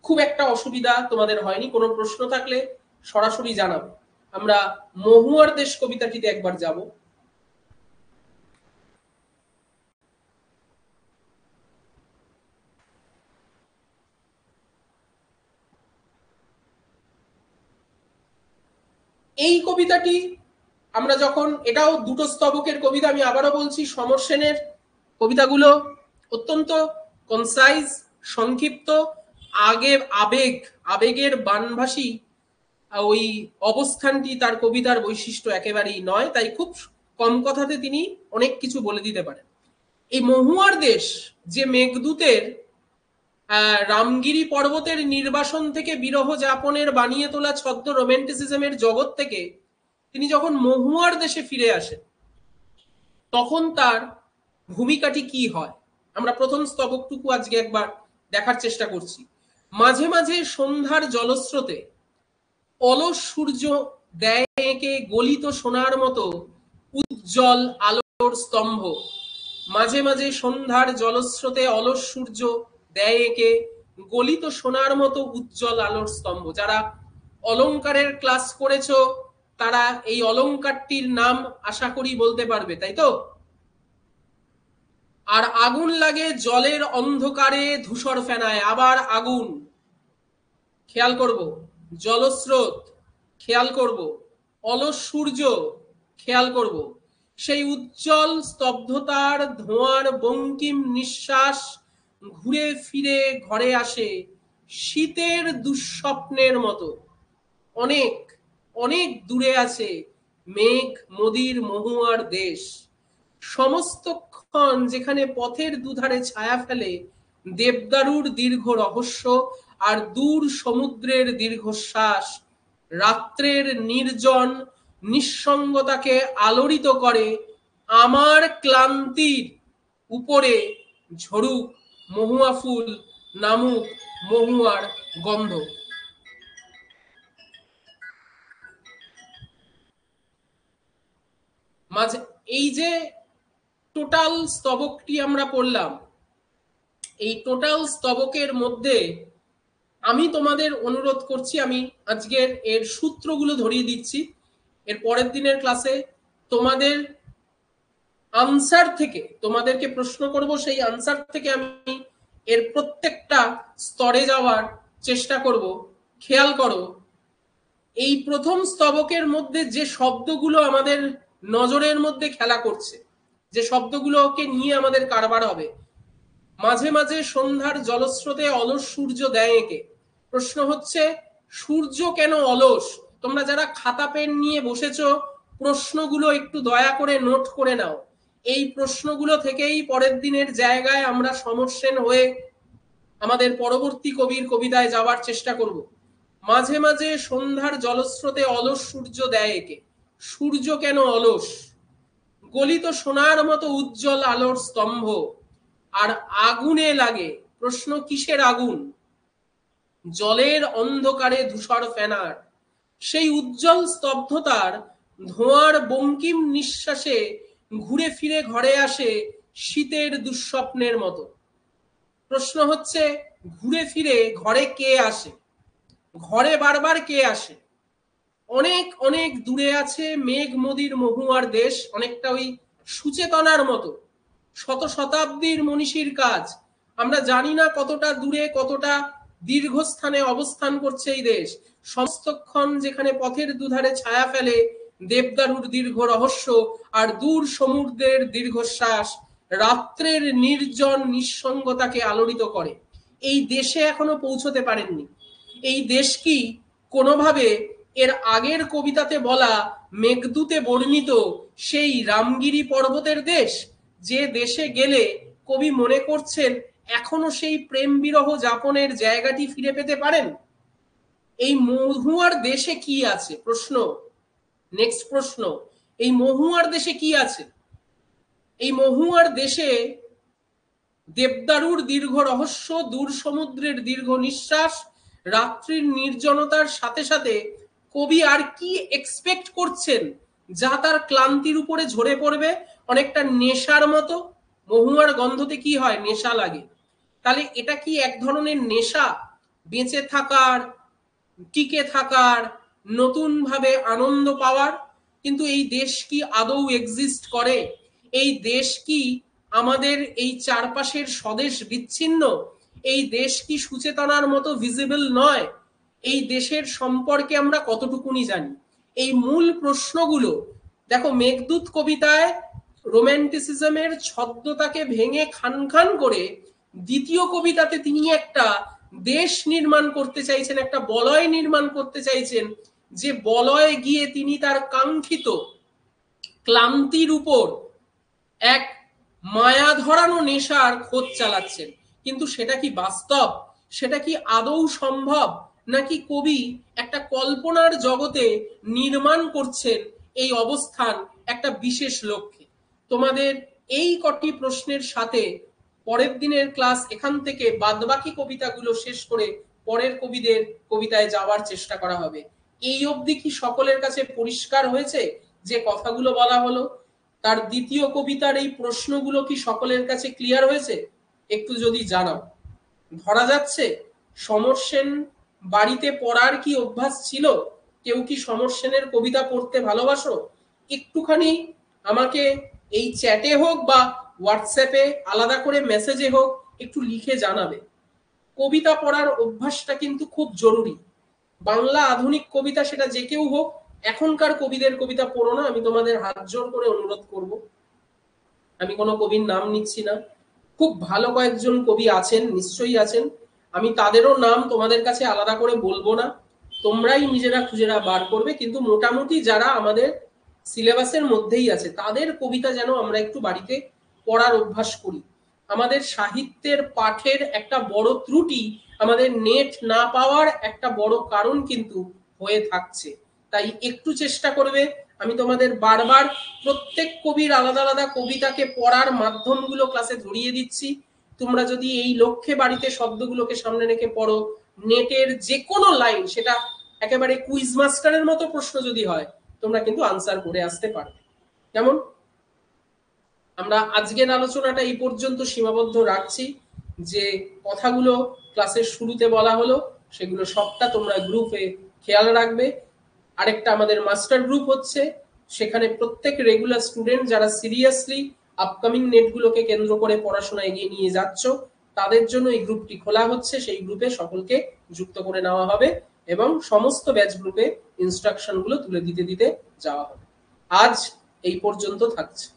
খুব একটা অসুবিধা তোমাদের হয়নি। কোনো প্রশ্ন থাকলে সরাসরি জানাবো। আমরা মহুয়ার দেশ কবিতাটিতে একবার যাব। এই কবিতাটি আমরা যখন, এটাও দুটো স্তবকের কবিতা, আমি আবারও বলছি, সমর সেনের কবিতাগুলো অত্যন্ত কনসাইজ, সংক্ষিপ্ত, আবেগের বানভাসী ওই অবস্থানটি তার কবিতার বৈশিষ্ট্য একেবারেই নয়, তাই খুব কম কথাতে তিনি অনেক কিছু বলে দিতে পারেন। এই মহুয়ার দেশ যে মেঘদূতের রামগিরি পর্বতের নির্বাসন থেকে বিরহ যাপনের বানিয়ে তোলা ছদ্ম রোম্যান্টিসিজমের জগৎ থেকে তিনি যখন মহুয়ার দেশে ফিরে আসেন, তখন তার ভূমিকাটি কি হয় আমরা প্রথম স্তবকটুকু আজকে একবার দেখার চেষ্টা করছি। মাঝে মাঝে সন্ধ্যার জলস্রোতে অলস সূর্য দেয় এঁকে গলিত সোনার মতো উজ্জ্বল আলোর স্তম্ভ। মাঝে মাঝে সন্ধ্যার জলস্রোতে অলস সূর্য দেয় এঁকে গলিত সোনার মতো উজ্জ্বল আলোর স্তম্ভ। যারা অলংকারের ক্লাস করেছো তারা এই অলংকারটির নাম আশা করি বলতে পারবে, তাই তো? আর আগুন লাগে জলের অন্ধকারে ধূসর ফেনায়, আবার আগুন খেয়াল করব, জলস্রোত খেয়াল করব, অলস সূর্য খেয়াল করব, সেই উজ্জ্বল স্তব্ধতার ধোঁয়ার বঙ্কিম নিঃশ্বাস ঘুরে ফিরে ঘরে আসে শীতের দুঃস্বপ্নের মতো। অনেক অনেক দূরে আছে মেঘ মদির মহুয়ার দেশ, সমস্তক্ষণ যেখানে পথের দুধারে ছায়া ফেলে দেবদারুর দীর্ঘ রহস্য আর দূর সমুদ্রের দীর্ঘশ্বাস রাত্রের নির্জন নিঃসঙ্গতাকে আলোড়িত করে। আমার ক্লান্তির উপরে ঝরুক মহুয়া ফুল, নামুক মহুয়ার গন্ধ। মাঝে এই যে টোটাল স্তবকটি আমরা পড়লাম, এই টোটাল স্তবকের মধ্যে আমি তোমাদের অনুরোধ করছি, আমি আজকের এর সূত্রগুলো ধরিয়ে দিচ্ছি, এর পরের দিনের ক্লাসে তোমাদের আনসার থেকে তোমাদেরকে প্রশ্ন করব, সেই আনসার থেকে আমি এর প্রত্যেকটা স্তরে যাওয়ার চেষ্টা করব। খেয়াল করো, এই প্রথম স্তবকের মধ্যে যে শব্দগুলো আমাদের নজরের মধ্যে খেলা করছে, যে শব্দগুলোকে নিয়ে আমাদের কারবার হবে, মাঝে মাঝে সন্ধ্যার জলস্রোতে অলস সূর্য দেয় এঁকে। প্রশ্ন হচ্ছে সূর্য কেন অলস? তোমরা যারা খাতা পেন নিয়ে বসেছো প্রশ্নগুলো একটু দয়া করে নোট করে নাও। এই প্রশ্নগুলো থেকেই পরের দিনের জায়গায় আমরা সমর সেন হয়ে আমাদের পরবর্তী কবির কবিতায় যাওয়ার চেষ্টা করব। মাঝে মাঝে সন্ধ্যার জলস্রোতে অলস সূর্য দেয় একে। সূর্য কেন অলস? গলিত সোনার মতো উজ্জ্বল আলোর স্তম্ভ। আর আগুনে লাগে, প্রশ্ন কিসের আগুন? জলের অন্ধকারে ধূসর ফেনার। সেই উজ্জ্বল স্তব্ধতার ধোঁয়ার বঙ্কিম নিঃশ্বাসে ঘুরে ফিরে ঘরে আসে শীতের দুঃস্বপ্নের মতো। প্রশ্ন হচ্ছে ঘুরে ফিরে ঘরে কে আসে? ঘরে বারবার কে আসে? অনেক অনেক দূরে আছে মেঘ মদির মহুয়ার দেশ, অনেকটা ওই সুচেতনার মতো, শত শতাব্দীর মনীষীর কাজ। আমরা জানি না কতটা দূরে, কতটা দীর্ঘস্থানে অবস্থান করছে এই দেশ। সমস্তক্ষণ যেখানে পথের দুধারে ছায়া ফেলে দেবদারুর দীর্ঘ রহস্য আর দূর সমুদ্রের দীর্ঘশ্বাস রাত্রের নির্জন নিঃসঙ্গতাকে আলোড়িত করে। এই দেশে এখনো পৌঁছতে পারেননি। এই দেশ কি কোনোভাবে এর আগের কবিতাতে বলা মেঘদূতে বর্ণিত সেই রামগিরি পর্বতের দেশ, যে দেশে গেলে কবি মনে করছেন এখনো সেই প্রেম বিরহ যাপনের জায়গাটি ফিরে পেতে পারেন? এই মহুয়ার দেশে কি আছে? প্রশ্ন, নেক্সট প্রশ্ন, এই মহুয়ার দেশে কি আছে? এই মহুয়ার দেশে দেবদারুর দীর্ঘ রহস্য, দূর সমুদ্রের দীর্ঘ নিঃশ্বাস, রাত্রির নির্জনতার সাথে সাথে কবি আর কি এক্সপেক্ট করছেন যা তার ক্লান্তির উপরে ঝরে পড়বে? অনেকটা নেশার মতো। মহুয়ার গন্ধতে কি হয়? নেশা লাগে। তাহলে এটা কি এক ধরনের নেশা, বেঁচে থাকার, টিকে থাকার, নতুন ভাবে আনন্দ পাওয়ার? কিন্তু এই দেশ কি আদৌ এক্সিস্ট করে? এই দেশ কি আমাদের এই চারপাশের স্বদেশ বিচ্ছিন্ন? এই দেশ কি সুচেতনার মতো ভিজিবল নয়? এই দেশের সম্পর্কে আমরা কতটুকুনি জানি? এই মূল প্রশ্নগুলো দেখো মেঘদূত কবিতায় রোম্যান্টিসিজমের ছদ্মতাকে ভেঙে খান খান করে দ্বিতীয় কবিতাতে তিনি একটা দেশ নির্মাণ করতে চাইছেন, একটা বলয় নির্মাণ করতে চাইছেন, যে বলয়ে গিয়ে তিনি তার কাঙ্ক্ষিত ক্লান্তির উপর এক মায়া ধরানো নেশার খোঁজ চালাচ্ছেন। কিন্তু সেটা কি বাস্তব, সেটা কি আদৌ সম্ভব, নাকি কবি একটা কল্পনার জগতে নির্মাণ করছেন এই অবস্থান একটা বিশেষ লক্ষ্যে? তোমাদের এই কটি প্রশ্নের সাথে পরের দিনের ক্লাস এখান থেকে বাদবাকি কবিতাগুলো শেষ করে পরের কবিদের কবিতায় যাওয়ার চেষ্টা করা হবে। এই অবধি কি সকলের কাছে পরিষ্কার হয়েছে যে কথাগুলো বলা হলো? তার দ্বিতীয় কবিতার এই প্রশ্নগুলো কি সকলের কাছে ক্লিয়ার হয়েছে? একটু যদি জানাও। ধরা যাচ্ছে সমর সেন বাড়িতে পড়ার কি অভ্যাস ছিল? কেউ কি সমর সেনের কবিতা পড়তে ভালোবাসো? একটুখানি আমাকে এই চ্যাটে হোক বা হোয়াটসঅ্যাপে আলাদা করে মেসেজে হোক একটু লিখে জানাবে। কবিতা পড়ার অভ্যাসটা কিন্তু খুব জরুরি। বাংলা আধুনিক কবিতা সেটা যে কেউ হোক, এখনকার কবিদের কবিতা পড়ো না, আমি তোমাদের হাত জোর করে অনুরোধ করব। আমি কোনো কবির নাম নিচ্ছি না, খুব ভালো কয়েকজন কবি আছেন, নিশ্চয়ই আছেন, আমি তাদেরও নাম তোমাদের কাছে আলাদা করে বলবো না, তোমরাই নিজেরা খুঁজেরা বার করবে। কিন্তু মোটামুটি যারা আমাদের সিলেবাসের মধ্যেই আছে তাদের কবিতা যেন আমরা একটু বাড়িতে পড়ার অভ্যাস করি। আমাদের সাহিত্যের পাঠের একটা বড় ত্রুটি আমাদের নেট না পাওয়ার একটা বড় কারণ কিন্তু হয়ে থাকছে। তাই একটু চেষ্টা করবে। আমি তোমাদের বারবার প্রত্যেক কবির আলাদা আলাদা কবিতাকে পড়ার মাধ্যমগুলো ক্লাসে ধরিয়ে দিচ্ছি। তোমরা যদি এই লক্ষ্যে বাড়িতে শব্দগুলোকে সামনে রেখে পড়ো, নেটের যে কোনো লাইন, সেটা একেবারে কুইজ মাস্টারের মতো প্রশ্ন যদি হয়, তোমরা কিন্তু আনসার করে আসতে পারবে। যেমন আমরা আজকের আলোচনাটা এই পর্যন্ত সীমাবদ্ধ রাখছি। যে কথাগুলো ক্লাসের শুরুতে বলা হলো সেগুলো সবটা তোমরা গ্রুপে খেয়াল রাখবে। আরেকটা আমাদের মাস্টার গ্রুপ হচ্ছে, সেখানে প্রত্যেক রেগুলার স্টুডেন্ট যারা সিরিয়াসলি আপকামিং নেটগুলোকে কেন্দ্র করে পড়াশোনা এগিয়ে নিয়ে যাচ্ছ, তাদের জন্য এই গ্রুপটি খোলা হচ্ছে। সেই গ্রুপে সকলকে যুক্ত করে নেওয়া হবে এবং সমস্ত ব্যাচ গ্রুপে ইনস্ট্রাকশনগুলো তুলে দিতে দিতে যাওয়া হবে। আজ এই পর্যন্ত থাকছে।